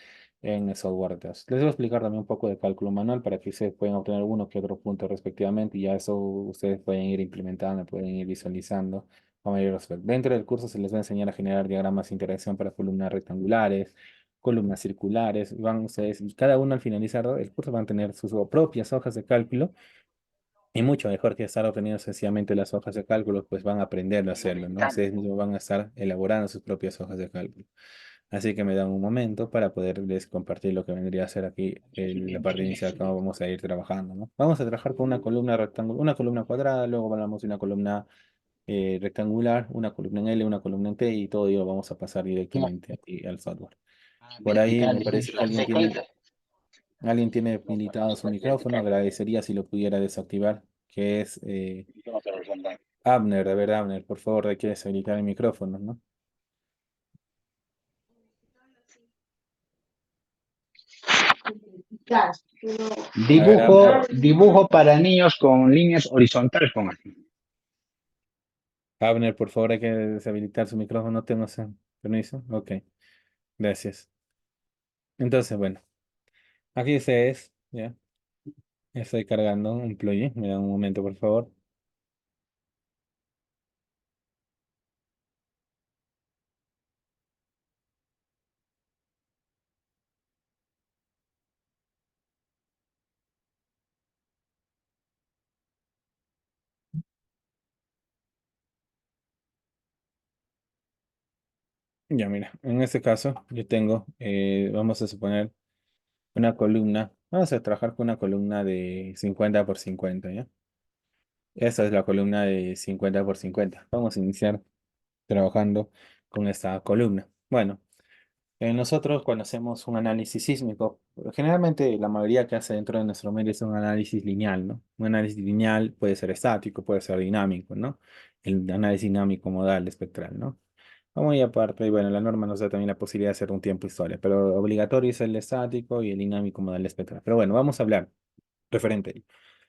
en el software Test. Les voy a explicar también un poco de cálculo manual para que ustedes puedan obtener uno que otro punto respectivamente y ya eso ustedes pueden ir implementando, pueden ir visualizando a mayor respecto. Dentro del curso se les va a enseñar a generar diagramas de interacción para columnas rectangulares, columnas circulares. Van ustedes, y cada uno al finalizar el curso van a tener sus propias hojas de cálculo y mucho mejor que estar obteniendo sencillamente las hojas de cálculo, pues van a aprender a hacerlo, ¿no? Ustedes mismos van a estar elaborando sus propias hojas de cálculo. Así que me dan un momento para poderles compartir lo que vendría a ser aquí la parte inicial, cómo vamos a ir trabajando, ¿no? Vamos a trabajar con una columna rectangular, una columna cuadrada, luego hablamos de una columna rectangular, una columna en L, una columna en T y todo ello lo vamos a pasar directamente aquí al software. Por ahí me parece que alguien tiene habilitado su micrófono, agradecería si lo pudiera desactivar, que es Abner, de verdad, Abner, por favor, hay que deshabilitar el micrófono, ¿no? A ver, Abner. Dibujo para niños con líneas horizontales, con así. Abner, por favor, hay que deshabilitar su micrófono. No tengo ese permiso. Ok, gracias. Entonces, bueno, aquí ustedes, ya, estoy cargando un plugin. Me dan un momento, por favor. Ya, mira, en este caso, yo tengo, vamos a suponer, una columna. Vamos a trabajar con una columna de 50 por 50, ¿ya? Esta es la columna de 50 por 50. Vamos a iniciar trabajando con esta columna. Bueno. Nosotros cuando hacemos un análisis sísmico, generalmente la mayoría que hace dentro de nuestro medio es un análisis lineal, ¿no? Un análisis lineal puede ser estático, puede ser dinámico, ¿no? El análisis dinámico modal espectral, ¿no? Muy aparte, y bueno, la norma nos da también la posibilidad de hacer un tiempo historia, pero obligatorio es el estático y el dinámico modal espectral. Pero bueno, vamos a hablar referente a ello.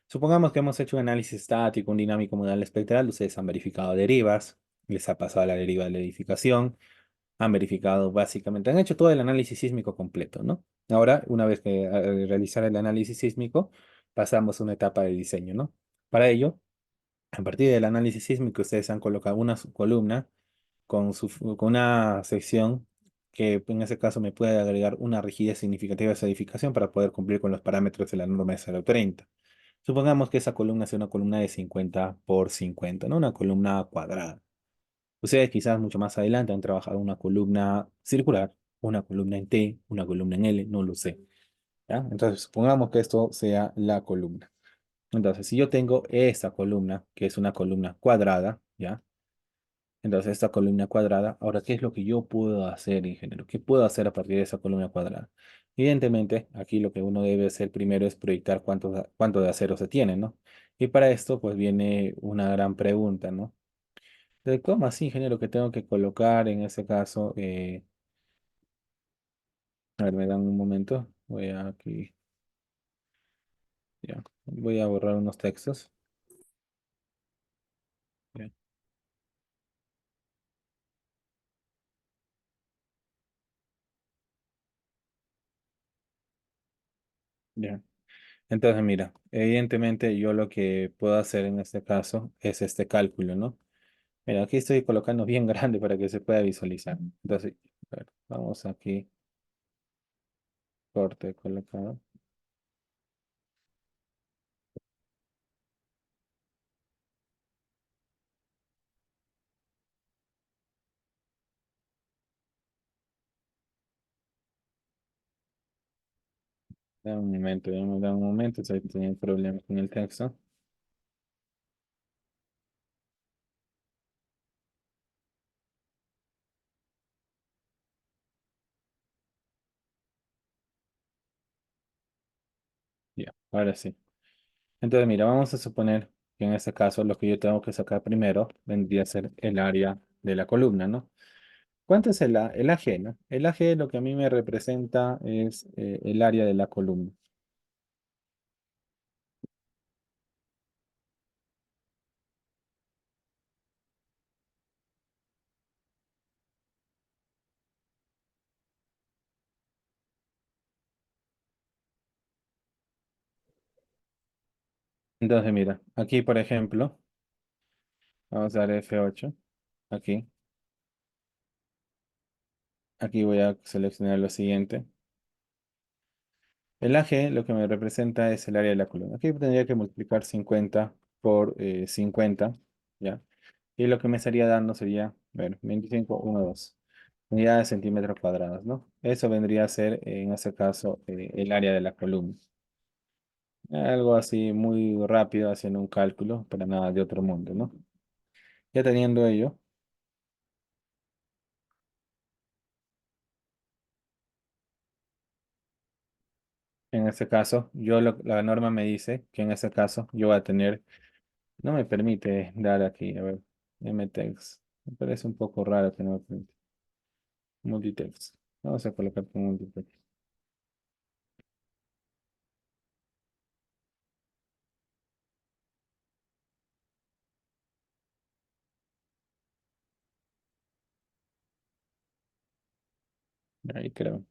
Supongamos que hemos hecho un análisis estático, un dinámico modal espectral, ustedes han verificado derivas, les ha pasado la deriva de la edificación, han verificado básicamente, han hecho todo el análisis sísmico completo, ¿no? Ahora, una vez que realizar el análisis sísmico, pasamos a una etapa de diseño, ¿no? Para ello, a partir del análisis sísmico, ustedes han colocado una columna con una sección que en ese caso me puede agregar una rigidez significativa a esa edificación para poder cumplir con los parámetros de la norma de 0,30. Supongamos que esa columna sea una columna de 50 por 50, ¿no? Una columna cuadrada. Ustedes quizás mucho más adelante han trabajado una columna circular, una columna en T, una columna en L, no lo sé. ¿Ya? Entonces, supongamos que esto sea la columna. Entonces, si yo tengo esta columna, que es una columna cuadrada, ¿ya? Entonces, esta columna cuadrada, ahora, ¿qué es lo que yo puedo hacer, ingeniero? ¿Qué puedo hacer a partir de esa columna cuadrada? Evidentemente, aquí lo que uno debe hacer primero es proyectar cuánto de acero se tiene, ¿no? Y para esto, pues viene una gran pregunta, ¿no? ¿De cómo así, ingeniero, que tengo que colocar en ese caso? A ver, me dan un momento. Voy a aquí, ya. Voy a borrar unos textos. Ya, ya. Entonces, mira, evidentemente yo lo que puedo hacer en este caso es este cálculo, ¿no? Mira, aquí estoy colocando bien grande para que se pueda visualizar. Entonces, a ver, vamos aquí, corte colocado. Da un momento, ya me da un momento, estoy teniendo problemas con el texto. Ya, ahora sí. Entonces, mira, vamos a suponer que en este caso lo que yo tengo que sacar primero vendría a ser el área de la columna, ¿no? ¿Cuánto es el AG, no? El AG lo que a mí me representa es el área de la columna. Entonces, mira, aquí por ejemplo, vamos a dar F8. Aquí, aquí voy a seleccionar lo siguiente. El AG lo que me representa es el área de la columna. Aquí tendría que multiplicar 50 por 50, ¿ya? Y lo que me estaría dando sería, bueno, 25,12 unidades centímetros cuadrados, ¿no? Eso vendría a ser, en este caso, el área de la columna. Algo así muy rápido haciendo un cálculo, para nada de otro mundo, ¿no? Ya teniendo ello, en este caso, la norma me dice que en este caso yo voy a tener, no me permite dar aquí, a ver, mtext. Me parece un poco raro que no me permite. Multitext. Vamos a colocar con multitext. Ahí creo.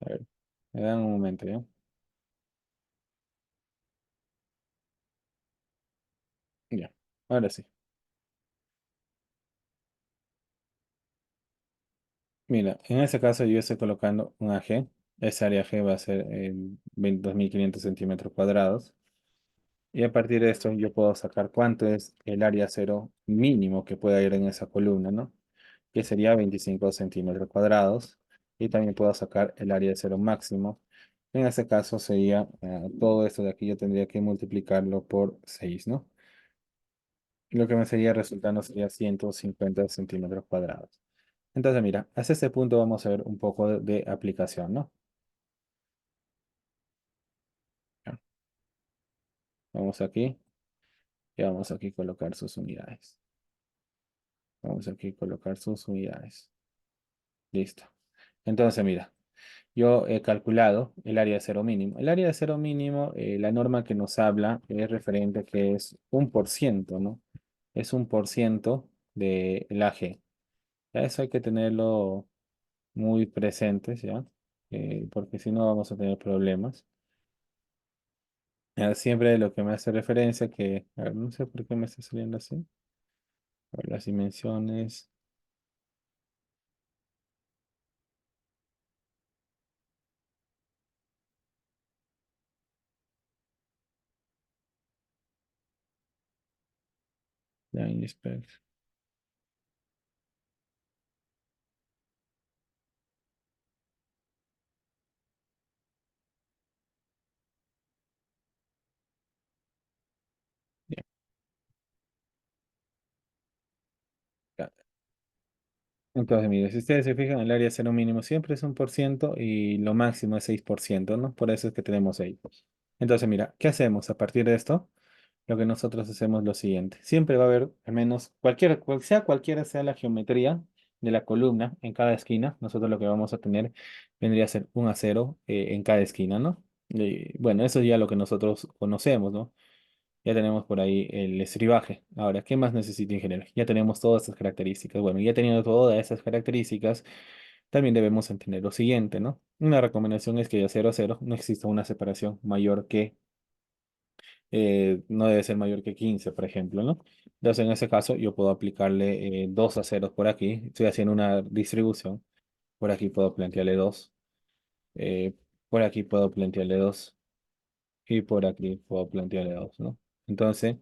A ver, me dan un momento, ¿ya? Ya, ahora sí. Mira, en este caso yo estoy colocando un AG. Ese área G va a ser 22.500 centímetros cuadrados. Y a partir de esto yo puedo sacar cuánto es el área cero mínimo que pueda ir en esa columna, ¿no? Que sería 25 centímetros cuadrados. Y también puedo sacar el área de cero máximo. En este caso sería todo esto de aquí yo tendría que multiplicarlo por 6, ¿no? Lo que me sería resultando sería 150 centímetros cuadrados. Entonces, mira, hasta este punto vamos a ver un poco de aplicación, ¿no? Ya, vamos aquí y vamos aquí a colocar sus unidades. Vamos aquí a colocar sus unidades. Listo. Entonces, mira, yo he calculado el área de cero mínimo. El área de cero mínimo, la norma que nos habla es referente a que es 1%, ¿no? Es 1% del AG. Ya eso hay que tenerlo muy presentes, ¿ya? Porque si no vamos a tener problemas. Siempre lo que me hace referencia que, a ver, no sé por qué me está saliendo así. A ver, las dimensiones, line specs. Ya. Entonces, mire, si ustedes se fijan, el área cero mínimo siempre es 1% y lo máximo es 6%, ¿no? Por eso es que tenemos ahí. Entonces, mira, ¿qué hacemos a partir de esto? Lo que nosotros hacemos es lo siguiente. Siempre va a haber, al menos, cualquiera sea la geometría de la columna en cada esquina, nosotros lo que vamos a tener vendría a ser un acero en cada esquina, ¿no? Bueno, eso es ya lo que nosotros conocemos, ¿no? Ya tenemos por ahí el estribaje. Ahora, ¿qué más necesita ingeniero? Ya tenemos todas estas características. Bueno, ya teniendo todas esas características, también debemos entender lo siguiente, ¿no? Una recomendación es que de acero a cero no exista una separación mayor que no debe ser mayor que 15, por ejemplo, ¿no? Entonces, en ese caso, yo puedo aplicarle dos aceros por aquí. Estoy haciendo una distribución. Por aquí puedo plantearle dos. eh, por aquí puedo plantearle dos. Y por aquí puedo plantearle dos, ¿no? Entonces,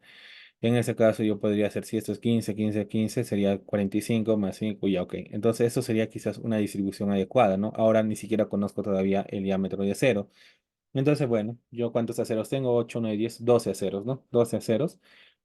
en ese caso, yo podría hacer, si esto es 15, 15, 15, sería 45 más 5, ya, ok. Entonces, eso sería quizás una distribución adecuada, ¿no? Ahora ni siquiera conozco todavía el diámetro de acero. Entonces, bueno, yo cuántos aceros tengo, 8, 9, 10, 12 aceros, ¿no? 12 aceros.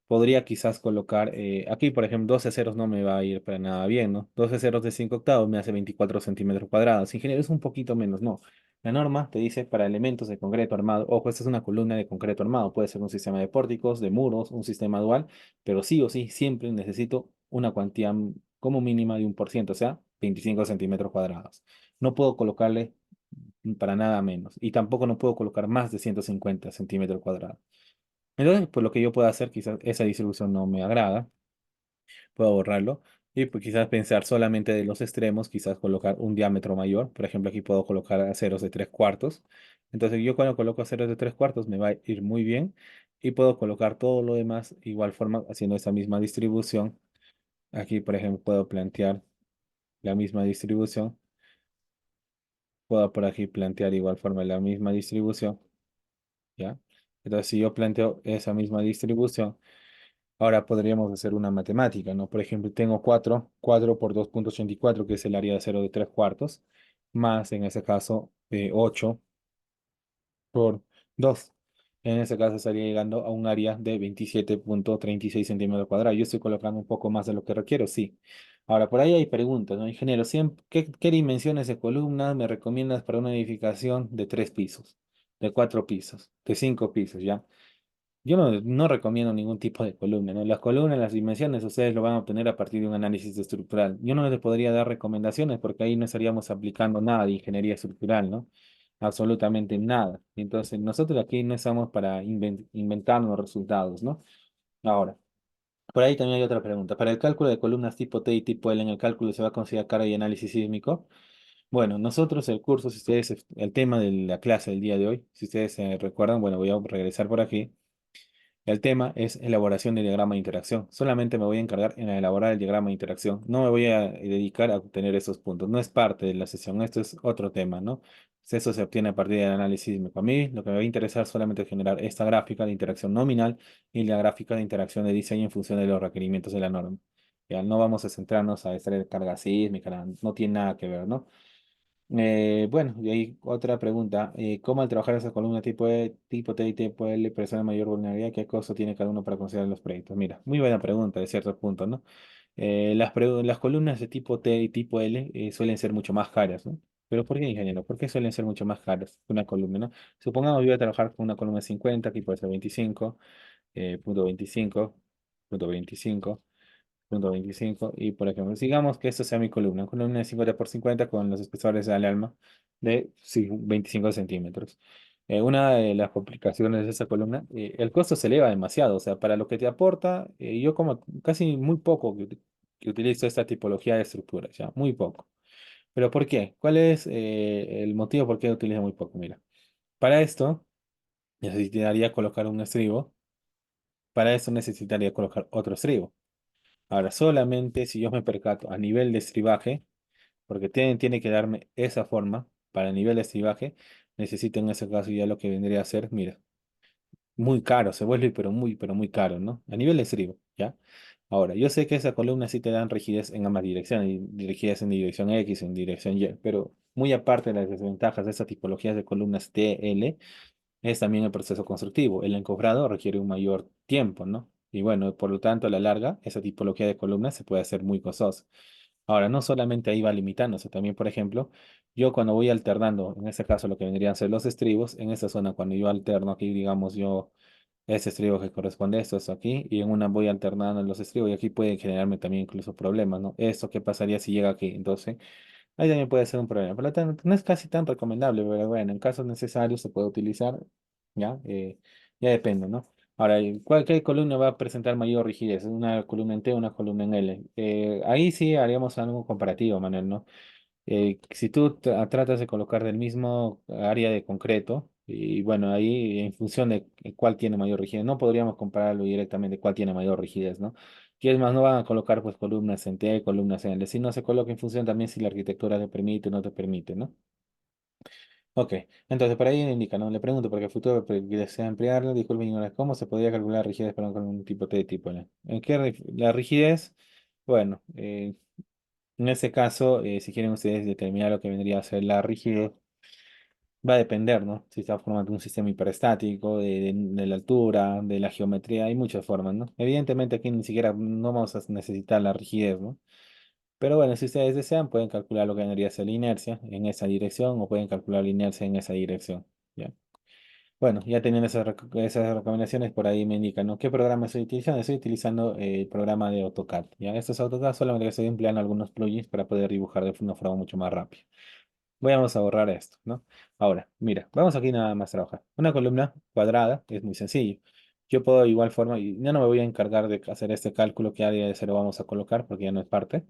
Podría quizás colocar, aquí por ejemplo, 12 ceros no me va a ir para nada bien, ¿no? 12 ceros de 5 octavos me hace 24 centímetros cuadrados. Ingeniero, es un poquito menos, no. La norma te dice para elementos de concreto armado, ojo, esta es una columna de concreto armado, puede ser un sistema de pórticos, de muros, un sistema dual, pero sí o sí siempre necesito una cuantía como mínima de 1%, o sea, 25 centímetros cuadrados. No puedo colocarle para nada menos y tampoco no puedo colocar más de 150 centímetros cuadrados. Entonces, pues lo que yo puedo hacer, quizás esa distribución no me agrada, puedo borrarlo y pues quizás pensar solamente de los extremos, quizás colocar un diámetro mayor. Por ejemplo, aquí puedo colocar aceros de 3 cuartos. Entonces, yo cuando coloco aceros de 3 cuartos me va a ir muy bien y puedo colocar todo lo demás igual forma haciendo esa misma distribución. Aquí, por ejemplo, puedo plantear la misma distribución. Puedo por aquí plantear igual forma la misma distribución, ¿ya? Entonces, si yo planteo esa misma distribución, ahora podríamos hacer una matemática, ¿no? Por ejemplo, tengo 4 por 2,84, que es el área de cero de 3 cuartos, más en ese caso 8 por 2. En ese caso estaría llegando a un área de 27,36 centímetros cuadrados. Yo estoy colocando un poco más de lo que requiero, sí. Ahora, por ahí hay preguntas, ¿no? Ingeniero, ¿qué dimensiones de columnas me recomiendas para una edificación de 3 pisos, de 4 pisos, de 5 pisos, ya? Yo no recomiendo ningún tipo de columna, ¿no? Las columnas, las dimensiones, ustedes lo van a obtener a partir de un análisis estructural. Yo no les podría dar recomendaciones porque ahí no estaríamos aplicando nada de ingeniería estructural, ¿no? Absolutamente nada. Entonces, nosotros aquí no estamos para inventarnos resultados, ¿no? Ahora, por ahí también hay otra pregunta. Para el cálculo de columnas tipo T y tipo L, ¿en el cálculo se va a considerar carga y análisis sísmico? Bueno, nosotros el curso, si ustedes, el tema de la clase del día de hoy, si ustedes se recuerdan, bueno, voy a regresar por aquí. El tema es elaboración de diagrama de interacción. Solamente me voy a encargar en elaborar el diagrama de interacción. No me voy a dedicar a obtener esos puntos. No es parte de la sesión. Esto es otro tema, ¿no? Eso se obtiene a partir del análisis. Para mí, lo que me va a interesar solamente es generar esta gráfica de interacción nominal y la gráfica de interacción de diseño en función de los requerimientos de la norma. Ya no vamos a centrarnos a extraer carga sísmica, no tiene nada que ver, ¿no? Bueno, y ahí otra pregunta. ¿Cómo al trabajar esa columna tipo T y tipo L presenta mayor vulnerabilidad? ¿Qué costo tiene cada uno para considerar los proyectos? Mira, muy buena pregunta de ciertos puntos, ¿no? Las columnas de tipo T y tipo L suelen ser mucho más caras, ¿no? ¿Pero por qué, ingeniero? ¿Por qué suelen ser mucho más caras que una columna, ¿no? Supongamos yo voy a trabajar con una columna de 50, aquí puede ser 25, punto 25, punto 25. 25. Y por ejemplo, digamos que esto sea mi columna de 50 por 50 con los espesores al alma de sí, 25 centímetros. Una de las complicaciones de esa columna, el costo se eleva demasiado, o sea, para lo que te aporta, yo como casi muy poco que utilizo esta tipología de estructuras, ya, muy poco. ¿Pero por qué? ¿Cuál es el motivo por qué utilizo muy poco? Mira, para esto necesitaría colocar un estribo, para esto necesitaría colocar otro estribo. Ahora, solamente si yo me percato a nivel de estribaje, porque tiene que darme esa forma para el nivel de estribaje, necesito en ese caso ya lo que vendría a ser, mira, muy caro, se vuelve pero muy caro, ¿no? A nivel de estribo, ¿ya? Ahora, yo sé que esa columna sí te dan rigidez en ambas direcciones, rigidez en dirección X, en dirección Y, pero muy aparte de las desventajas de esta tipología de columnas TL, es también el proceso constructivo. El encofrado requiere un mayor tiempo, ¿no? Y bueno, por lo tanto, a la larga, esa tipología de columnas se puede hacer muy costosa. Ahora, no solamente ahí va limitándose, también, por ejemplo, yo cuando voy alternando, en este caso lo que vendrían a ser los estribos, en esta zona, cuando yo alterno aquí, digamos, yo, ese estribo que corresponde a esto aquí, y en una voy alternando los estribos, y aquí puede generarme también incluso problemas, ¿no? Esto, ¿qué pasaría si llega aquí? Entonces, ahí también puede ser un problema. Por lo tanto, no es casi tan recomendable, pero bueno, en casos necesarios se puede utilizar, ¿ya? Ya depende, ¿no? Ahora, ¿qué columna va a presentar mayor rigidez? ¿Una columna en T o una columna en L? Ahí sí haríamos algo comparativo, Manuel, ¿no? Si tú tratas de colocar del mismo área de concreto, y bueno, ahí en función de cuál tiene mayor rigidez, no podríamos compararlo directamente cuál tiene mayor rigidez, ¿no? Y es más, no van a colocar pues columnas en T, columnas en L, si no se coloca en función también si la arquitectura te permite o no te permite, ¿no? Ok, entonces por ahí indica, ¿no? Le pregunto, porque el futuro desea emplearlo, disculpen, ignorar cómo se podría calcular rigidez para un tipo T, tipo L. ¿En qué la rigidez? Bueno, en este caso, si quieren ustedes determinar lo que vendría a ser la rigidez, va a depender, ¿no? Si está formando un sistema hiperestático, de la altura, de la geometría, hay muchas formas, ¿no? Evidentemente aquí ni siquiera no vamos a necesitar la rigidez, ¿no? Pero bueno, si ustedes desean, pueden calcular lo que vendría a ser la inercia en esa dirección o pueden calcular la inercia en esa dirección, ¿ya? Bueno, ya teniendo esas recomendaciones, por ahí me indican, ¿no? ¿Qué programa estoy utilizando? Estoy utilizando el programa de AutoCAD, ¿ya? Esto es AutoCAD, solamente que estoy empleando algunos plugins para poder dibujar de una forma mucho más rápida. Vamos a borrar esto, ¿no? Ahora, mira, vamos aquí nada más a trabajar. Una columna cuadrada es muy sencillo. Yo puedo de igual forma, y ya no me voy a encargar de hacer este cálculo que área de cero vamos a colocar porque ya no es parte.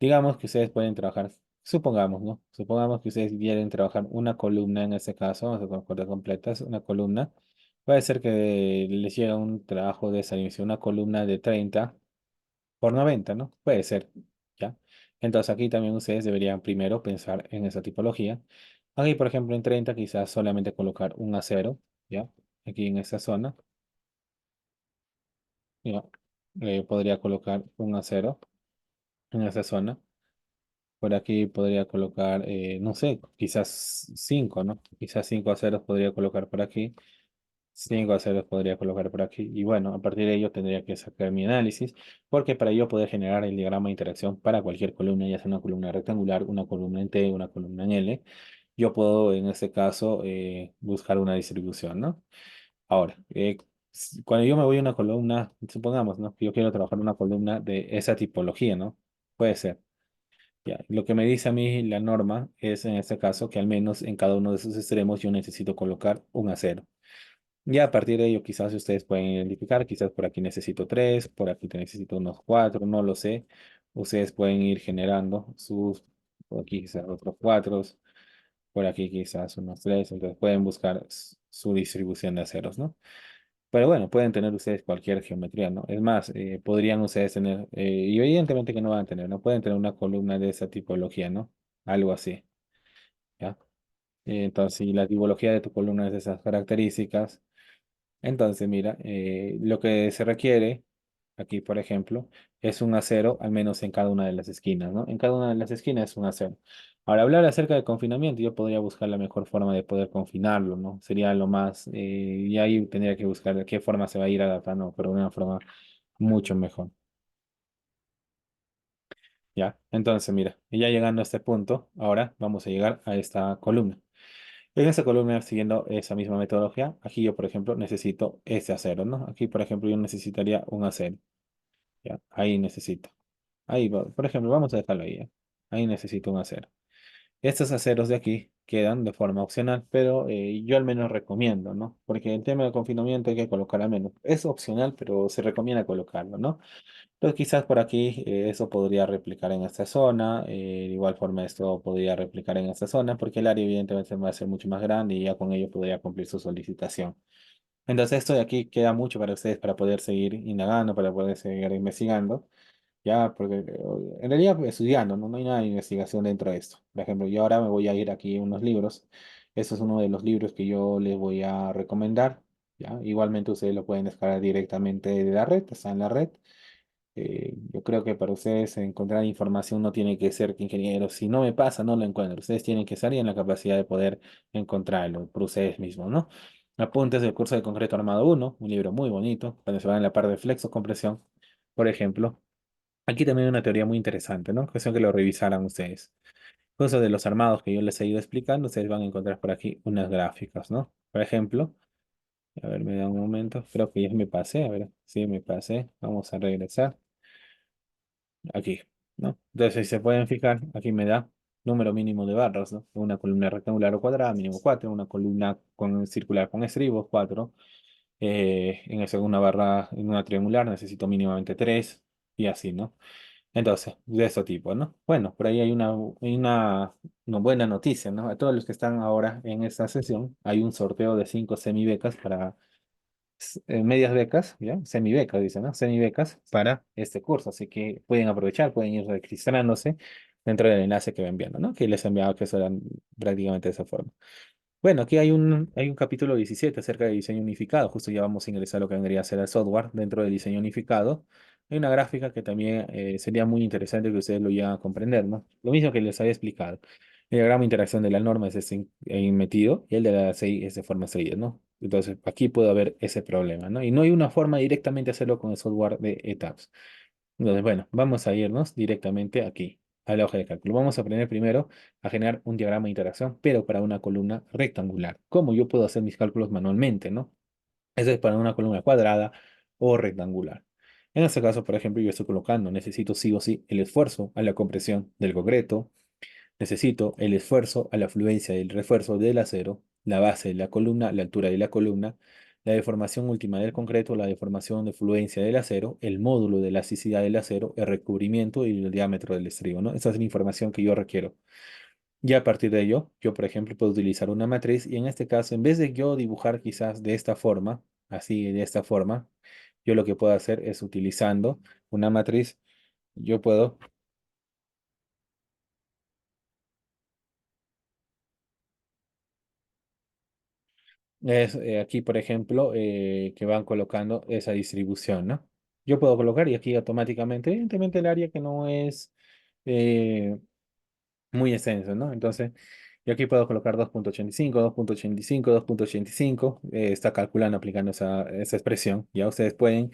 Digamos que ustedes pueden trabajar, supongamos, ¿no? Supongamos que ustedes quieren trabajar una columna en este caso, vamos a colocar completas, una columna. Puede ser que les llegue un trabajo de esa dimensión, una columna de 30 por 90, ¿no? Puede ser, ¿ya? Entonces aquí también ustedes deberían primero pensar en esa tipología. Aquí, por ejemplo, en 30 quizás solamente colocar un acero, ¿ya? Aquí en esta zona, ¿ya? Podría colocar un acero en esta zona. Por aquí podría colocar, no sé, quizás 5, ¿no? Quizás 5 aceros podría colocar por aquí. 5 aceros podría colocar por aquí. Y bueno, a partir de ello tendría que sacar mi análisis, porque para ello poder generar el diagrama de interacción para cualquier columna, ya sea una columna rectangular, una columna en T, una columna en L, yo puedo en este caso buscar una distribución, ¿no? Ahora, cuando yo me voy a una columna, supongamos, ¿no? Que yo quiero trabajar una columna de esa tipología, ¿no? Puede ser. Ya, lo que me dice a mí la norma es en este caso que al menos en cada uno de esos extremos yo necesito colocar un acero. Ya a partir de ello quizás ustedes pueden identificar, quizás por aquí necesito tres, por aquí te necesito unos cuatro, no lo sé. Ustedes pueden ir generando por aquí quizás otros cuatro, por aquí quizás unos tres, entonces pueden buscar su distribución de aceros, ¿no? Pero bueno, pueden tener ustedes cualquier geometría, ¿no? Es más, podrían ustedes tener, y evidentemente que no van a tener, ¿no? Pueden tener una columna de esa tipología, ¿no? Algo así, ¿ya? Entonces, si la tipología de tu columna es de esas características, entonces mira, lo que se requiere aquí, por ejemplo, es un acero, al menos en cada una de las esquinas, ¿no? En cada una de las esquinas es un acero. Ahora, hablar acerca de confinamiento, yo podría buscar la mejor forma de poder confinarlo, ¿no? Sería lo más, y ahí tendría que buscar de qué forma se va a ir adaptando, pero de una forma mucho mejor, ¿ya? Entonces, mira, y ya llegando a este punto, ahora vamos a llegar a esta columna. En esta columna, siguiendo esa misma metodología, aquí yo, por ejemplo, necesito este acero, ¿no? Aquí, por ejemplo, yo necesitaría un acero, ¿ya? Ahí necesito. Ahí, por ejemplo, vamos a dejarlo ahí, ¿ya? Ahí necesito un acero. Estos aceros de aquí quedan de forma opcional, pero yo al menos recomiendo, ¿no? Porque el tema del confinamiento hay que colocar al menos. Es opcional, pero se recomienda colocarlo, ¿no? Entonces quizás por aquí eso podría replicar en esta zona, de igual forma esto podría replicar en esta zona, porque el área evidentemente va a ser mucho más grande y ya con ello podría cumplir su solicitación. Entonces esto de aquí queda mucho para ustedes para poder seguir indagando, para poder seguir investigando. Ya, porque en realidad pues, estudiando, ¿no? No hay nada de investigación dentro de esto. Por ejemplo, yo ahora me voy a ir aquí a unos libros. Este es uno de los libros que yo les voy a recomendar. ¿Ya? Igualmente ustedes lo pueden descargar directamente de la red, está en la red. Yo creo que para ustedes encontrar información no tiene que ser ingeniero. Si no me pasa, no lo encuentro. Ustedes tienen que estar en la capacidad de poder encontrarlo por ustedes mismos, ¿no? Apuntes del curso de concreto armado 1, un libro muy bonito, cuando se va en la parte de flexo compresión, por ejemplo. Aquí también hay una teoría muy interesante, ¿no? Cuestión que lo revisaran ustedes. Cosas de los armados que yo les he ido explicando, ustedes van a encontrar por aquí unas gráficas, ¿no? Por ejemplo, a ver, me da un momento, creo que ya me pasé, a ver, sí, me pasé, vamos a regresar aquí, ¿no? Entonces, si se pueden fijar, aquí me da número mínimo de barras, ¿no? Una columna rectangular o cuadrada, mínimo 4, una columna con, circular con estribos, 4, en la segunda barra, en una triangular, necesito mínimamente 3, y así, ¿no? Entonces, de este tipo, ¿no? Bueno, por ahí hay una buena noticia, ¿no? A todos los que están ahora en esta sesión, hay un sorteo de 5 semibecas para medias becas, ¿ya? Semibecas, dice, ¿no? Semibecas para este curso, así que pueden aprovechar, pueden ir registrándose dentro del enlace que ven viendo, ¿no? Que les he enviado que eso era prácticamente de esa forma. Bueno, aquí hay un capítulo 17 acerca de diseño unificado. Justo ya vamos a ingresar a lo que vendría a ser el software dentro del diseño unificado. Hay una gráfica que también sería muy interesante que ustedes lo lleguen a comprender, ¿no? Lo mismo que les había explicado. El diagrama de interacción de la norma es este metido y el de la CI es de forma seguida, ¿no? Entonces, aquí puede haber ese problema, ¿no? Y no hay una forma directamente de hacerlo con el software de ETABS. Entonces, bueno, vamos a irnos directamente aquí, a la hoja de cálculo. Vamos a aprender primero a generar un diagrama de interacción, pero para una columna rectangular. ¿Cómo yo puedo hacer mis cálculos manualmente, no? Eso es para una columna cuadrada o rectangular. En este caso, por ejemplo, yo estoy colocando, necesito sí o sí el esfuerzo a la compresión del concreto, necesito el esfuerzo a la fluencia del refuerzo del acero, la base de la columna, la altura de la columna, la deformación última del concreto, la deformación de fluencia del acero, el módulo de elasticidad del acero, el recubrimiento y el diámetro del estribo, ¿no? Esa es la información que yo requiero. Y a partir de ello, yo, por ejemplo, puedo utilizar una matriz y en este caso, en vez de yo dibujar quizás de esta forma, así, de esta forma, yo lo que puedo hacer es utilizando una matriz, yo puedo Es aquí, por ejemplo, que van colocando esa distribución, ¿no? Yo puedo colocar y aquí automáticamente, evidentemente el área que no es eh, muy extenso, ¿no? Entonces, yo aquí puedo colocar 2.85, 2.85, 2.85, está calculando, aplicando esa expresión. Ya ustedes pueden,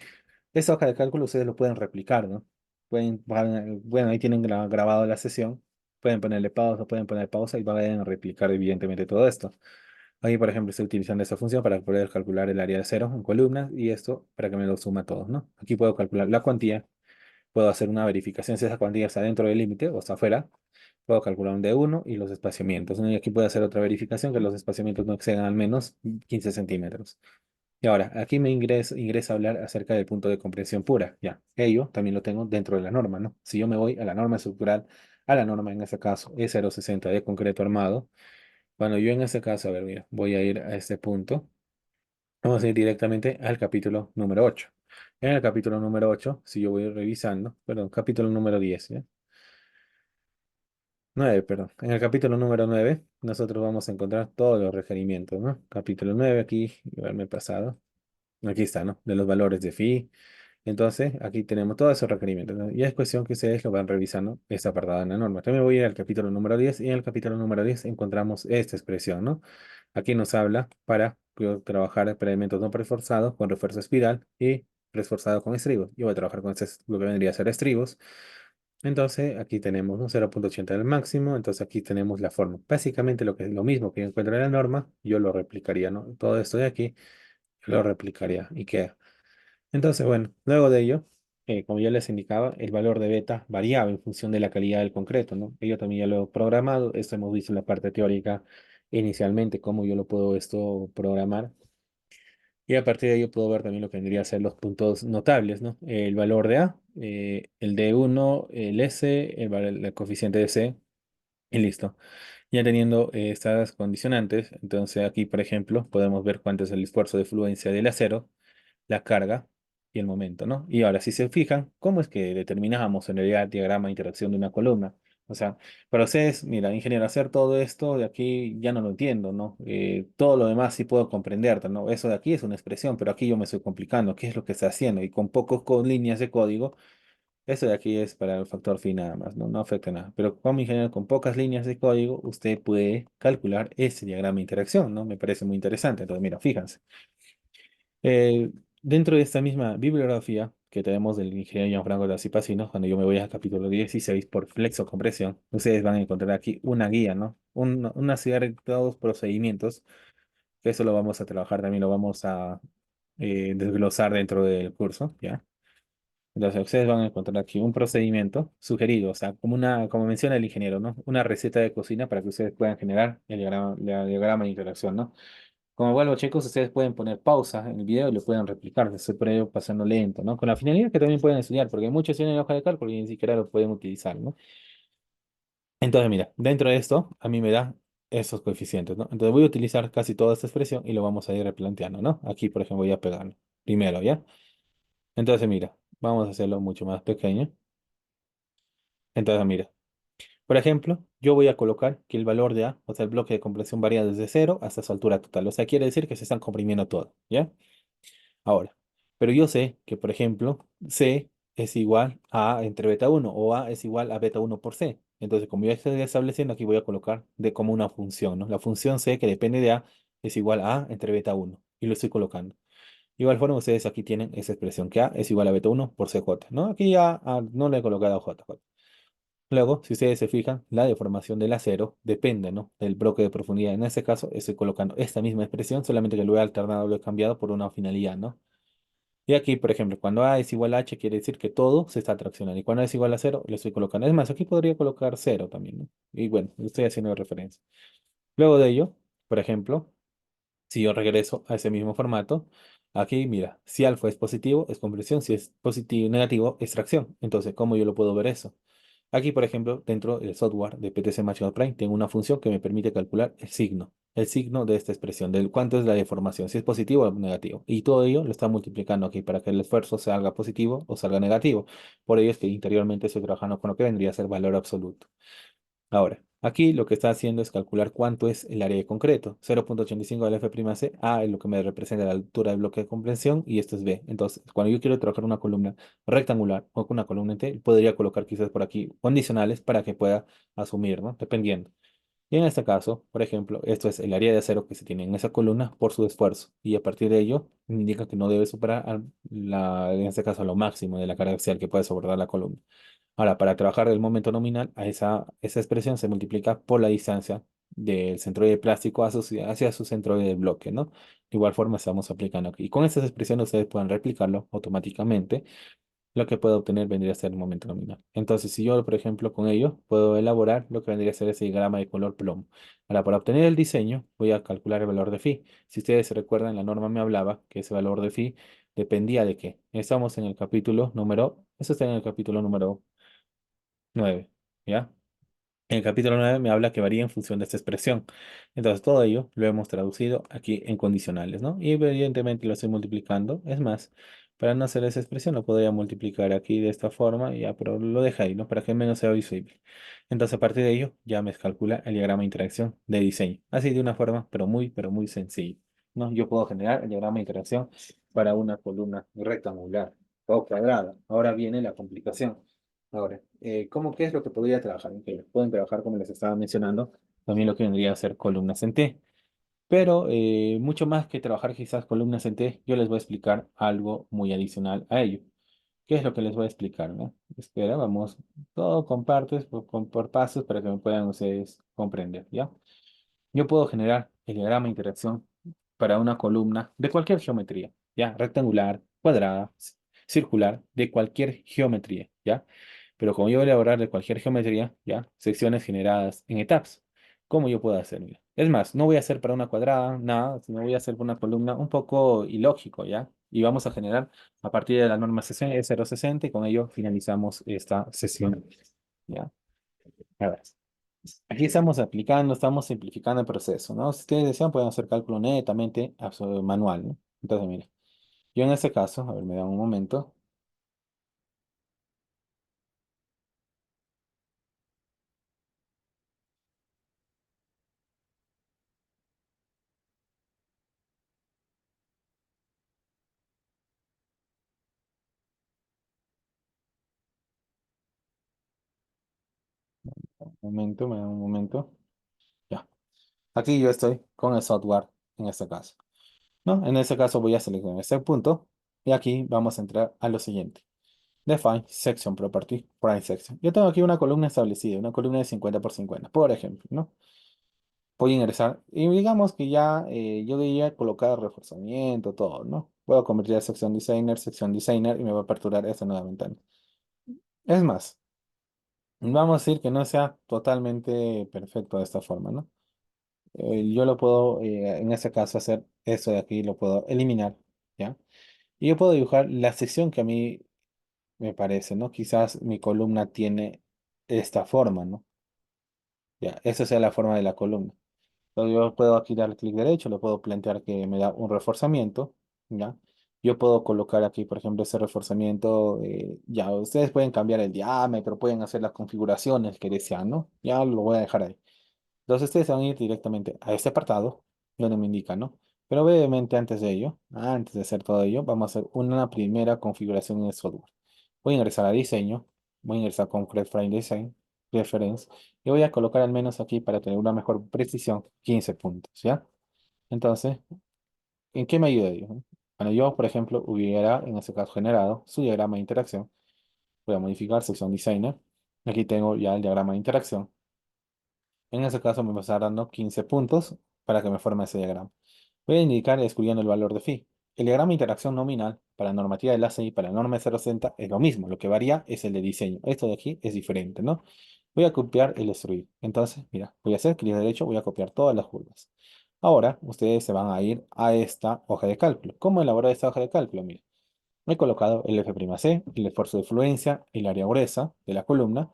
esa hoja de cálculo ustedes lo pueden replicar, ¿no? Bueno, ahí tienen grabado la sesión, pueden ponerle pausa, pueden poner pausa y van a replicar evidentemente todo esto. Aquí, por ejemplo, estoy utilizando esta función para poder calcular el área de cero en columnas y esto para que me lo suma todos, ¿no? Aquí puedo calcular la cuantía, puedo hacer una verificación si esa cuantía está dentro del límite o está afuera. Puedo calcular un D1 y los espaciamientos, ¿no? Y aquí puedo hacer otra verificación que los espaciamientos no excedan al menos 15 centímetros. Y ahora, aquí me ingresa a hablar acerca del punto de comprensión pura. Ya, ello también lo tengo dentro de la norma, ¿no? Si yo me voy a la norma estructural, a la norma en este caso E060 de concreto armado, bueno, yo en este caso, a ver, mira, voy a ir a este punto. Vamos a ir directamente al capítulo número 8. En el capítulo número 8, si yo voy revisando, perdón, capítulo número 10, ¿ya? 9, perdón. En el capítulo número 9, nosotros vamos a encontrar todos los requerimientos, ¿no? Capítulo 9, aquí, haberme pasado. Aquí está, ¿no? De los valores de phi. Entonces, aquí tenemos todos esos requerimientos, ¿no? Y es cuestión que ustedes lo van revisando esta apartado en la norma. También voy a ir al capítulo número 10 y en el capítulo número 10 encontramos esta expresión, ¿no? Aquí nos habla para trabajar para elementos no reforzados con refuerzo espiral y reforzado con estribos. Yo voy a trabajar con lo que vendría a ser estribos. Entonces, aquí tenemos, ¿no? 0.80 del máximo. Entonces, aquí tenemos la forma. Básicamente, lo mismo que yo encuentro en la norma, yo lo replicaría, ¿no? Todo esto de aquí, lo replicaría y queda. Entonces, bueno, luego de ello, como ya les indicaba, el valor de beta variaba en función de la calidad del concreto, ¿no? Yo también ya lo he programado, esto hemos visto en la parte teórica inicialmente, cómo yo lo puedo esto programar. Y a partir de ello puedo ver también lo que vendría a ser los puntos notables, ¿no? El valor de A, el D1, el S, el coeficiente de C, y listo. Ya teniendo estas condicionantes, entonces aquí, por ejemplo, podemos ver cuánto es el esfuerzo de fluencia del acero, la carga y el momento, ¿no? Y ahora, si se fijan, ¿cómo es que determinamos en realidad el diagrama de interacción de una columna? O sea, para ustedes, mira, ingeniero, hacer todo esto de aquí ya no lo entiendo, ¿no? Todo lo demás sí puedo comprender, ¿no? Eso de aquí es una expresión, pero aquí yo me estoy complicando. ¿Qué es lo que está haciendo? Y con pocos líneas de código, eso de aquí es para el factor phi nada más, ¿no? No afecta nada. Pero como ingeniero, con pocas líneas de código, usted puede calcular ese diagrama de interacción, ¿no? Me parece muy interesante. Entonces, mira, fíjense. Eh, Dentro de esta misma bibliografía que tenemos del ingeniero Gianfranco Daci-Pacino, cuando yo me voy al capítulo 16 por flexocompresión, ustedes van a encontrar aquí una guía, ¿no? Una serie de todos procedimientos, que eso lo vamos a trabajar, también lo vamos a desglosar dentro del curso, ¿ya? Entonces, ustedes van a encontrar aquí un procedimiento sugerido, o sea, como menciona el ingeniero, ¿no? Una receta de cocina para que ustedes puedan generar el diagrama de interacción, ¿no? Como vuelvo, chicos, ustedes pueden poner pausa en el video y lo pueden replicar, se puede ir pasando lento, ¿no? Con la finalidad que también pueden estudiar, porque muchos tienen hoja de cálculo y ni siquiera lo pueden utilizar, ¿no? Entonces, mira, dentro de esto, a mí me da esos coeficientes, ¿no? Entonces voy a utilizar casi toda esta expresión y lo vamos a ir replanteando, ¿no? Aquí, por ejemplo, voy a pegarlo primero, ¿ya? Entonces, mira, vamos a hacerlo mucho más pequeño. Entonces, mira, por ejemplo, yo voy a colocar que el valor de A, o sea, el bloque de compresión varía desde cero hasta su altura total. O sea, quiere decir que se están comprimiendo todo, ¿ya? Ahora, pero yo sé que, por ejemplo, C es igual a entre beta uno o A es igual a beta uno por C. Entonces, como ya estoy estableciendo, aquí voy a colocar de como una función, ¿no? La función C que depende de A es igual a A entre beta uno y lo estoy colocando. De igual forma, ustedes aquí tienen esa expresión que A es igual a beta uno por CJ, ¿no? Aquí ya no le he colocado JJ. Luego, si ustedes se fijan, la deformación del acero depende, ¿no? Del bloque de profundidad. En este caso, estoy colocando esta misma expresión, solamente que lo he alternado, lo he cambiado por una finalidad, ¿no? Y aquí, por ejemplo, cuando A es igual a H, quiere decir que todo se está traccionando. Y cuando A es igual a cero, le estoy colocando. Es más, aquí podría colocar cero también, ¿no? Y bueno, le estoy haciendo referencia. Luego de ello, por ejemplo, si yo regreso a ese mismo formato, aquí, mira, si alfa es positivo, es compresión. Si es positivo negativo, es tracción. Entonces, ¿cómo yo lo puedo ver eso? Aquí, por ejemplo, dentro del software de PTC Machine Prime, tengo una función que me permite calcular el signo de esta expresión, del cuánto es la deformación, si es positivo o negativo. Y todo ello lo está multiplicando aquí para que el esfuerzo salga positivo o salga negativo. Por ello es que interiormente estoy trabajando con lo que vendría a ser valor absoluto. Ahora, aquí lo que está haciendo es calcular cuánto es el área de concreto. 0,85 del F'C, A es lo que me representa la altura del bloque de comprensión y esto es B. Entonces, cuando yo quiero trabajar una columna rectangular o con una columna T, podría colocar quizás por aquí condicionales para que pueda asumir, ¿no? Dependiendo. Y en este caso, por ejemplo, esto es el área de acero que se tiene en esa columna por su esfuerzo. Y a partir de ello, indica que no debe superar en este caso, lo máximo de la carga axial que puede soportar la columna. Ahora, para trabajar el momento nominal, esa expresión se multiplica por la distancia del centroide plástico hacia su centroide de bloque, ¿no? De igual forma estamos aplicando aquí. Y con estas expresiones ustedes pueden replicarlo automáticamente. Lo que puedo obtener vendría a ser el momento nominal. Entonces, si yo, por ejemplo, con ello puedo elaborar lo que vendría a ser ese diagrama de color plomo. Ahora, para obtener el diseño, voy a calcular el valor de phi. Si ustedes se recuerdan, la norma me hablaba que ese valor de phi dependía de qué. Estamos en el capítulo número, eso está en el capítulo número 9, ¿ya? En el capítulo 9 me habla que varía en función de esta expresión. Entonces, todo ello lo hemos traducido aquí en condicionales, ¿no? Y evidentemente lo estoy multiplicando. Es más, para no hacer esa expresión, lo podría multiplicar aquí de esta forma, y ya, pero lo deja ahí, ¿no? Para que menos sea visible. Entonces, a partir de ello, ya me calcula el diagrama de interacción de diseño. Así de una forma, pero muy sencilla, ¿no? Yo puedo generar el diagrama de interacción para una columna rectangular o cuadrada. Ahora viene la complicación. Ahora, ¿cómo qué es lo que podría trabajar? Que pueden trabajar, como les estaba mencionando, también lo que vendría a ser columnas en T. Pero mucho más que trabajar quizás columnas en T, yo les voy a explicar algo muy adicional a ello. ¿Qué es lo que les voy a explicar, no? Espera, vamos todo con partes, por pasos, para que me puedan ustedes comprender, ¿ya? Yo puedo generar el diagrama de interacción para una columna de cualquier geometría, ¿ya? Rectangular, cuadrada, circular, de cualquier geometría, ¿ya? Pero como yo voy a elaborar de cualquier geometría, ¿ya? Secciones generadas en etapas. ¿Cómo yo puedo hacer? Mira. Es más, no voy a hacer para una cuadrada, nada, sino voy a hacer para una columna un poco ilógico, ¿ya? Y vamos a generar a partir de la norma 060 y con ello finalizamos esta sesión, ¿ya? A ver. Aquí estamos aplicando, estamos simplificando el proceso, ¿no? Si ustedes desean, pueden hacer cálculo netamente manual, ¿no? Entonces, mire, yo en este caso, a ver, me da me da un momento. Ya. Aquí yo estoy con el software en este caso, ¿no? En este caso voy a seleccionar este punto Y aquí vamos a entrar a lo siguiente. Define section property, prime section. Yo tengo aquí una columna establecida, una columna de 50 por 50, por ejemplo, ¿no? Voy a ingresar y digamos que ya yo debería colocar reforzamiento, todo, ¿no? Puedo convertir a sección designer y me va a aperturar esta nueva ventana. Es más, vamos a decir que no sea totalmente perfecto de esta forma, ¿no? Yo lo puedo, en este caso, hacer esto de aquí, lo puedo eliminar, ¿ya? Y yo puedo dibujar la sección que a mí me parece, ¿no? Quizás mi columna tiene esta forma, ¿no? Ya, esa sea la forma de la columna. Entonces yo puedo aquí dar clic derecho, le puedo plantear que me da un reforzamiento, ¿ya? Yo puedo colocar aquí, por ejemplo, ese reforzamiento, ya, ustedes pueden cambiar el diámetro, pueden hacer las configuraciones que desean, ¿no? Ya lo voy a dejar ahí. Entonces ustedes van a ir directamente a este apartado, donde me indica, ¿no? Pero brevemente antes de ello, antes de hacer todo ello, vamos a hacer una primera configuración en el software. Voy a ingresar a diseño, voy a ingresar con Frame Design, Reference, y voy a colocar al menos aquí para tener una mejor precisión 15 puntos, ¿ya? Entonces, ¿en qué me ayuda ello? Bueno, yo, por ejemplo, hubiera, en este caso, generado su diagrama de interacción. Voy a modificar sección Designer. Aquí tengo ya el diagrama de interacción. En ese caso me va a estar dando 15 puntos para que me forme ese diagrama. Voy a indicar excluyendo el valor de phi. El diagrama de interacción nominal para la normativa del ACI, para la norma 060 es lo mismo. Lo que varía es el de diseño. Esto de aquí es diferente, ¿no? Voy a copiar el destruir. Entonces, mira, voy a hacer clic derecho, voy a copiar todas las curvas. Ahora, ustedes se van a ir a esta hoja de cálculo. ¿Cómo elaborar esta hoja de cálculo? Mira. He colocado el F'C, el esfuerzo de fluencia, el área gruesa de la columna,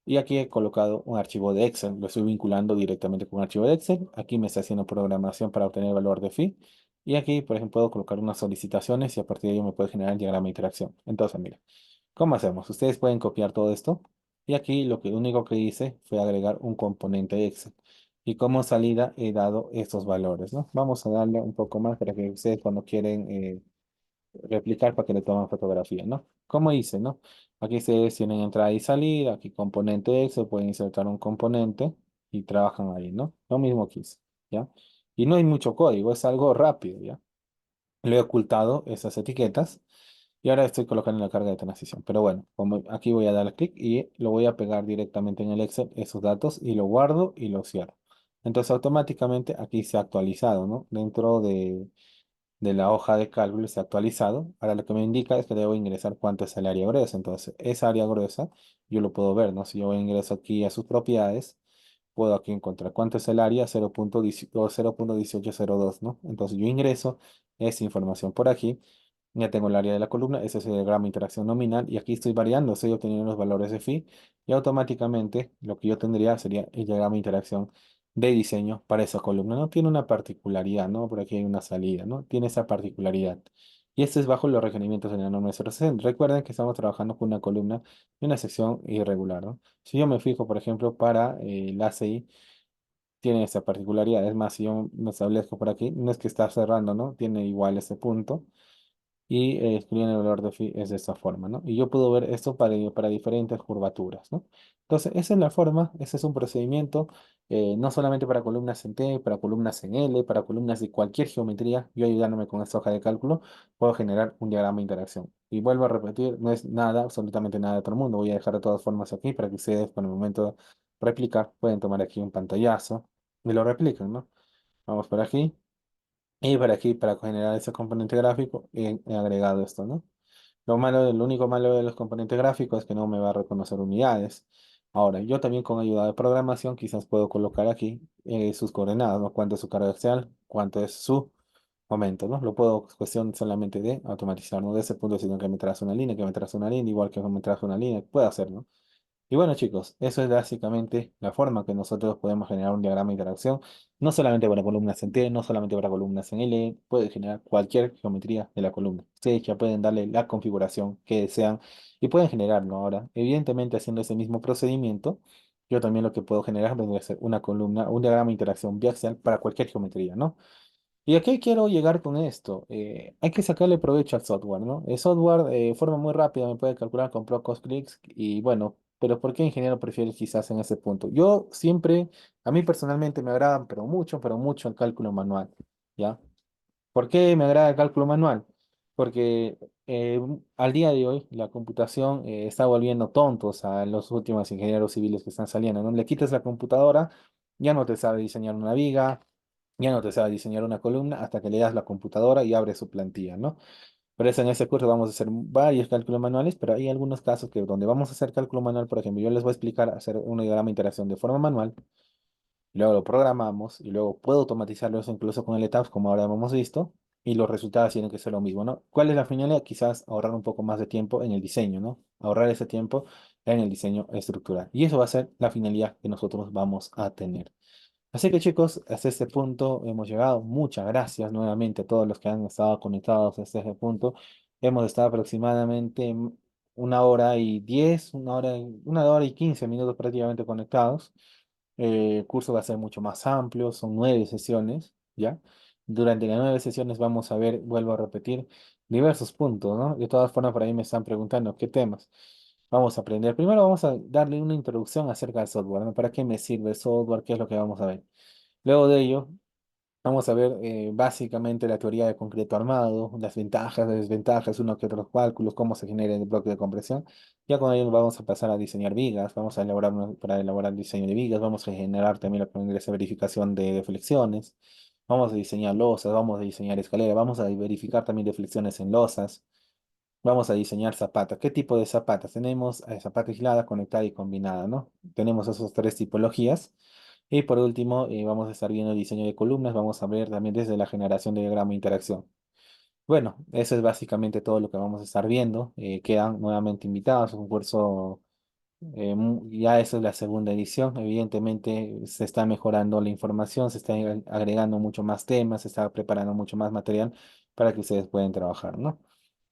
y aquí he colocado un archivo de Excel. Lo estoy vinculando directamente con un archivo de Excel. Aquí me está haciendo programación para obtener el valor de phi. Y aquí, por ejemplo, puedo colocar unas solicitaciones y a partir de ello me puede generar el diagrama de interacción. Entonces, mira, ¿cómo hacemos? Ustedes pueden copiar todo esto. Y aquí lo único que hice fue agregar un componente de Excel. Y como salida he dado estos valores, ¿no? Vamos a darle un poco más para que ustedes cuando quieren replicar para que le tomen fotografía, ¿no? Como hice, ¿no? Aquí ustedes tienen entrada y salida, aquí componente Excel, pueden insertar un componente y trabajan ahí, ¿no? Lo mismo que hice, ¿ya? Y no hay mucho código, es algo rápido, ¿ya? Le he ocultado esas etiquetas y ahora estoy colocando la carga de transición. Pero bueno, como aquí voy a dar clic y lo voy a pegar directamente en el Excel, esos datos, y lo guardo y lo cierro. Entonces automáticamente aquí se ha actualizado, ¿no? Dentro de la hoja de cálculo está actualizado. Ahora lo que me indica es que debo ingresar cuánto es el área gruesa. Entonces, esa área gruesa yo lo puedo ver, ¿no? Si yo ingreso aquí a sus propiedades, puedo aquí encontrar cuánto es el área 0.1802, ¿no? Entonces yo ingreso esa información por aquí. Ya tengo el área de la columna, ese es el diagrama de interacción nominal y aquí estoy variando, estoy obteniendo los valores de phi y automáticamente lo que yo tendría sería el diagrama de interacción de diseño para esa columna. No tiene una particularidad, ¿no? Por aquí hay una salida, ¿no? Tiene esa particularidad. Y esto es bajo los requerimientos de la norma 060. Recuerden que estamos trabajando con una columna y una sección irregular, ¿no? Si yo me fijo, por ejemplo, para el ACI, tiene esa particularidad. Es más, si yo me establezco por aquí, no es que está cerrando, ¿no? Tiene igual ese punto y escriben el valor de phi es de esta forma, ¿no? Y yo puedo ver esto para diferentes curvaturas, ¿no? Entonces, esa es la forma, ese es un procedimiento, no solamente para columnas en T, para columnas en L, para columnas de cualquier geometría, yo ayudándome con esta hoja de cálculo, puedo generar un diagrama de interacción. Y vuelvo a repetir, no es nada, absolutamente nada de otro mundo, voy a dejar de todas formas aquí para que ustedes, con el momento de replicar, pueden tomar aquí un pantallazo y lo replican, ¿no? Vamos por aquí. Y para aquí, para generar ese componente gráfico, he agregado esto, ¿no? Lo único malo de los componentes gráficos es que no me va a reconocer unidades. Ahora, yo también con ayuda de programación quizás puedo colocar aquí sus coordenadas, ¿no? Cuánto es su carga axial, cuánto es su momento, ¿no? Lo puedo cuestión solamente de automatizar, no de ese punto, sino que me traza una línea, que me traza una línea, igual que me traza una línea, puedo hacerlo. Y bueno, chicos, eso es básicamente la forma que nosotros podemos generar un diagrama de interacción, no solamente para columnas en T, no solamente para columnas en L, puede generar cualquier geometría de la columna. Ustedes ya pueden darle la configuración que desean y pueden generarlo ahora. Evidentemente, haciendo ese mismo procedimiento, yo también lo que puedo generar vendría a ser una columna, un diagrama de interacción biaxial para cualquier geometría, ¿no? ¿Y a qué quiero llegar con esto? Hay que sacarle provecho al software, ¿no? El software de forma muy rápida me puede calcular con pocos clics y bueno, pero ¿por qué ingeniero prefiere quizás en ese punto? Yo siempre, a mí personalmente me agrada, pero mucho el cálculo manual, ¿ya? ¿Por qué me agrada el cálculo manual? Porque eh, al día de hoy la computación está volviendo tontos a los últimos ingenieros civiles que están saliendo, ¿no? Le quitas la computadora, ya no te sabe diseñar una viga, ya no te sabe diseñar una columna hasta que le das la computadora y abre su plantilla, ¿no? Por eso en este curso vamos a hacer varios cálculos manuales, pero hay algunos casos que donde vamos a hacer cálculo manual, por ejemplo, yo les voy a explicar hacer un diagrama de interacción de forma manual, luego lo programamos y luego puedo automatizarlo eso incluso con el ETABS, como ahora hemos visto, y los resultados tienen que ser lo mismo, ¿no? ¿Cuál es la finalidad? Quizás ahorrar un poco más de tiempo en el diseño, ¿no? Ahorrar ese tiempo en el diseño estructural. Y eso va a ser la finalidad que nosotros vamos a tener. Así que chicos, hasta este punto hemos llegado. Muchas gracias nuevamente a todos los que han estado conectados hasta este punto. Hemos estado aproximadamente 1 hora y 10, 1 hora y 15 minutos prácticamente conectados. El curso va a ser mucho más amplio, son 9 sesiones, ¿ya? Durante las 9 sesiones vamos a ver, vuelvo a repetir, diversos puntos, ¿no? De todas formas, por ahí me están preguntando qué temas. Vamos a aprender. Primero vamos a darle una introducción acerca del software, ¿no? ¿Para qué me sirve el software? ¿Qué es lo que vamos a ver? Luego de ello, vamos a ver básicamente la teoría de concreto armado, las ventajas, las desventajas, unos que otros cálculos, cómo se genera el bloque de compresión. Ya con ello vamos a pasar a diseñar vigas, vamos a elaborar para elaborar el diseño de vigas, vamos a generar también lo que vendría a ser verificación de deflexiones, vamos a diseñar losas, vamos a diseñar escaleras, vamos a verificar también deflexiones en losas. Vamos a diseñar zapatas. ¿Qué tipo de zapatas? Tenemos zapata aislada, conectada y combinada, ¿no? Tenemos esas tres tipologías. Y por último, vamos a estar viendo el diseño de columnas. Vamos a ver también desde la generación de diagrama de interacción. Bueno, eso es básicamente todo lo que vamos a estar viendo. Quedan nuevamente invitados a un curso. Ya eso es la segunda edición. Evidentemente se está mejorando la información, se está agregando mucho más temas, se está preparando mucho más material para que ustedes puedan trabajar, ¿no?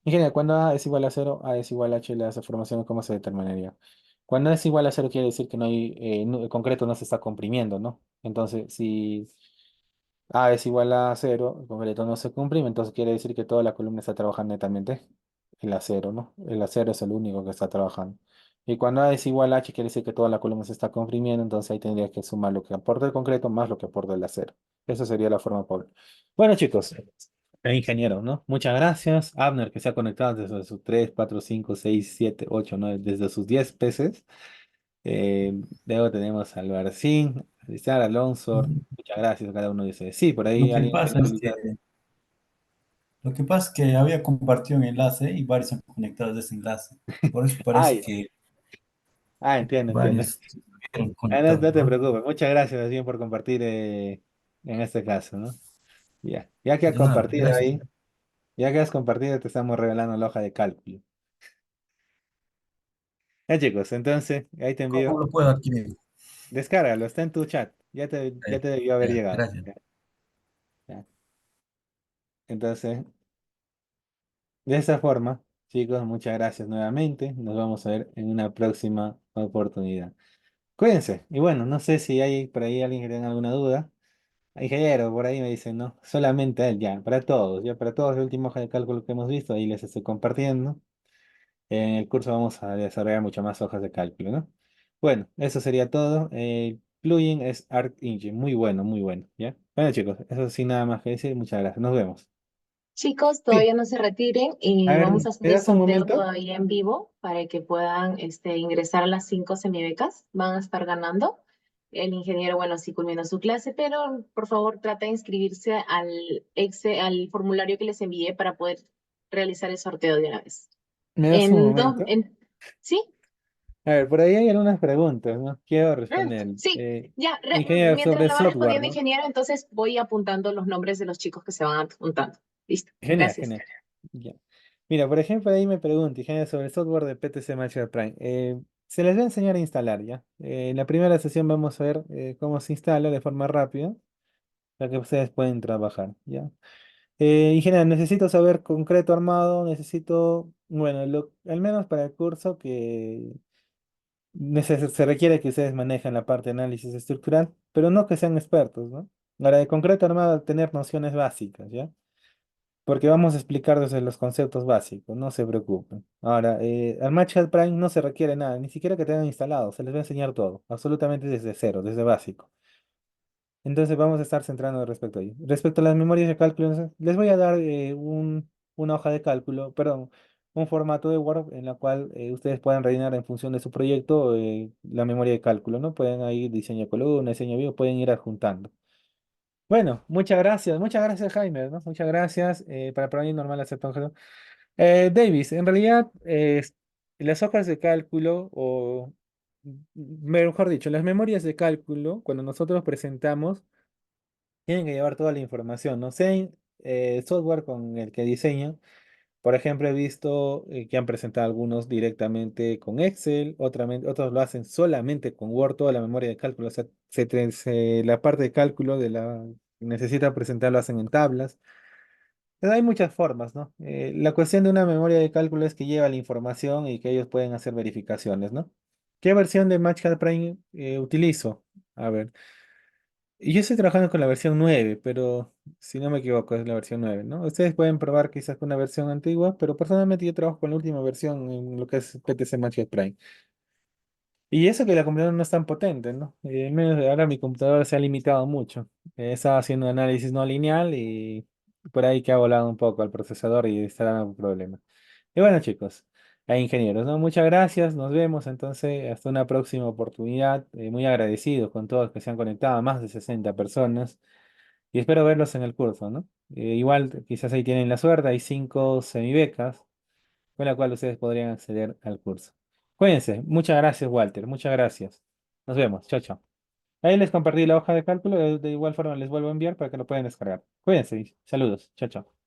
Ingeniero, cuando A es igual a cero, A es igual a H, la formación, ¿cómo se determinaría? Cuando A es igual a cero quiere decir que no hay, el concreto no se está comprimiendo, ¿no? Entonces, si A es igual a cero, el concreto no se comprime, entonces quiere decir que toda la columna está trabajando netamente el acero, ¿no? El acero es el único que está trabajando. Y cuando A es igual a H, quiere decir que toda la columna se está comprimiendo, entonces ahí tendría que sumar lo que aporta el concreto más lo que aporta el acero. Esa sería la forma pobre. Bueno, chicos, ingeniero, ¿no? Muchas gracias. Abner, que se ha conectado desde sus 3, 4, 5, 6, 7, 8, 9, desde sus 10 peces. Luego tenemos a Albarcín, a Lizar, Alonso. Muchas gracias a cada uno dice. Sí, por Lo ahí que alguien pasa quería es avisar. que, lo que pasa es que había compartido un enlace y varios han conectado a ese enlace. Por eso Ah, parece ya. que Entiendo, entiendo. varios se estuvieron No, conectados, no te ¿no? preocupes. Muchas gracias, más bien, por compartir en este caso, ¿no? Ya, ya que has De nada, compartido gracias. ahí, ya que has compartido, te estamos revelando la hoja de cálculo. Ya, chicos, entonces, ahí te ¿Cómo envío. lo puedo adquirir? Descárgalo, está en tu chat. Ya te debió haber Ya, llegado. gracias. Ya, ya. Entonces, de esa forma, chicos, muchas gracias nuevamente. Nos vamos a ver en una próxima oportunidad. Cuídense. Y bueno, no sé si hay por ahí alguien que tenga alguna duda. Ingeniero, por ahí me dicen, no, solamente él, ya para todos, el último hoja de cálculo que hengamos visto, ahí les estoy compartiendo. En el curso vamos a desarrollar muchas más hojas de cálculo, ¿no? Bueno, eso sería todo. El plugin es ArcEngine, muy bueno, muy bueno, ¿ya? Bueno, chicos, eso sin nada más que decir, muchas gracias, nos vemos. Chicos, Sí, todavía no se retiren a y ver, vamos a hacer ¿me el das un sorteo momento? todavía en vivo para que puedan ingresar a las 5 semibecas. Van a estar ganando. El ingeniero, bueno, sí culminó su clase, pero por favor trata de inscribirse al formulario que les envié para poder realizar el sorteo de una vez. ¿Me das un En dos, momento? ¿sí? A ver, por ahí hay algunas preguntas, ¿no? Quiero responder. Sí, ya, Ingeniero, mientras sobre la va software, respondiendo ¿no? ingeniero, entonces voy apuntando los nombres de los chicos que se van apuntando. Listo, Genial, gracias. genial. Ya. Mira, por ejemplo, ahí me pregunta, ingeniero, sobre el software de PTC Matcher Prime. Se les va a enseñar a instalar, ¿ya? En la primera sesión vamos a ver cómo se instala de forma rápida, para que ustedes pueden trabajar, ¿ya? Ingeniero, necesito saber concreto armado, necesito, bueno, al menos para el curso que se requiere que ustedes manejen la parte de análisis estructural, pero no que sean expertos, ¿no? Ahora, de concreto armado, tener nociones básicas, ¿ya? Porque vamos a explicar desde los conceptos básicos, no se preocupen. Ahora, al Match Head Prime no se requiere nada, ni siquiera que tengan instalado, se les va a enseñar todo, absolutamente desde cero, desde básico. Entonces vamos a estar centrando respecto a ello. Respecto a las memorias de cálculo, les voy a dar un... una hoja de cálculo, perdón, un formato de Word en la cual ustedes puedan rellenar en función de su proyecto la memoria de cálculo, ¿no? Pueden ahí diseño de columna, diseño de video, pueden ir adjuntando. Bueno, muchas gracias Jaime, ¿no? Muchas gracias para mí normal aceptar un Davis, en realidad las hojas de cálculo mejor dicho, las memorias de cálculo, cuando nosotros presentamos, tienen que llevar toda la información, no sé, software con el que diseño. Por ejemplo, he visto que han presentado algunos directamente con Excel, otros lo hacen solamente con Word, toda la memoria de cálculo, o sea, la parte de cálculo necesita presentarlo, hacen en tablas. Pero hay muchas formas, ¿no? La cuestión de una memoria de cálculo es que lleva la información y que ellos pueden hacer verificaciones, ¿no? ¿Qué versión de Matchcat Prime utilizo? A ver. Yo estoy trabajando con la versión 9, pero si no me equivoco es la versión 9, ¿no? Ustedes pueden probar quizás con una versión antigua, pero personalmente yo trabajo con la última versión en lo que es PTC Matchcat Prime. Y eso que la computadora no es tan potente, ¿no? Al menos ahora mi computadora se ha limitado mucho. Estaba haciendo análisis no lineal y por ahí que ha volado un poco al procesador y está dando problemas. Y bueno, chicos, hay ingenieros, ¿no? Muchas gracias, nos vemos entonces hasta una próxima oportunidad. Muy agradecido con todos que se han conectado, más de 60 personas. Y espero verlos en el curso, ¿no? Igual, quizás ahí tienen la suerte, hay 5 semibecas con la cual ustedes podrían acceder al curso. Cuídense. Muchas gracias, Walter. Muchas gracias. Nos vemos. Chao, chao. Ahí les compartí la hoja de cálculo. De igual forma les vuelvo a enviar para que lo puedan descargar. Cuídense. Saludos. Chao, chao.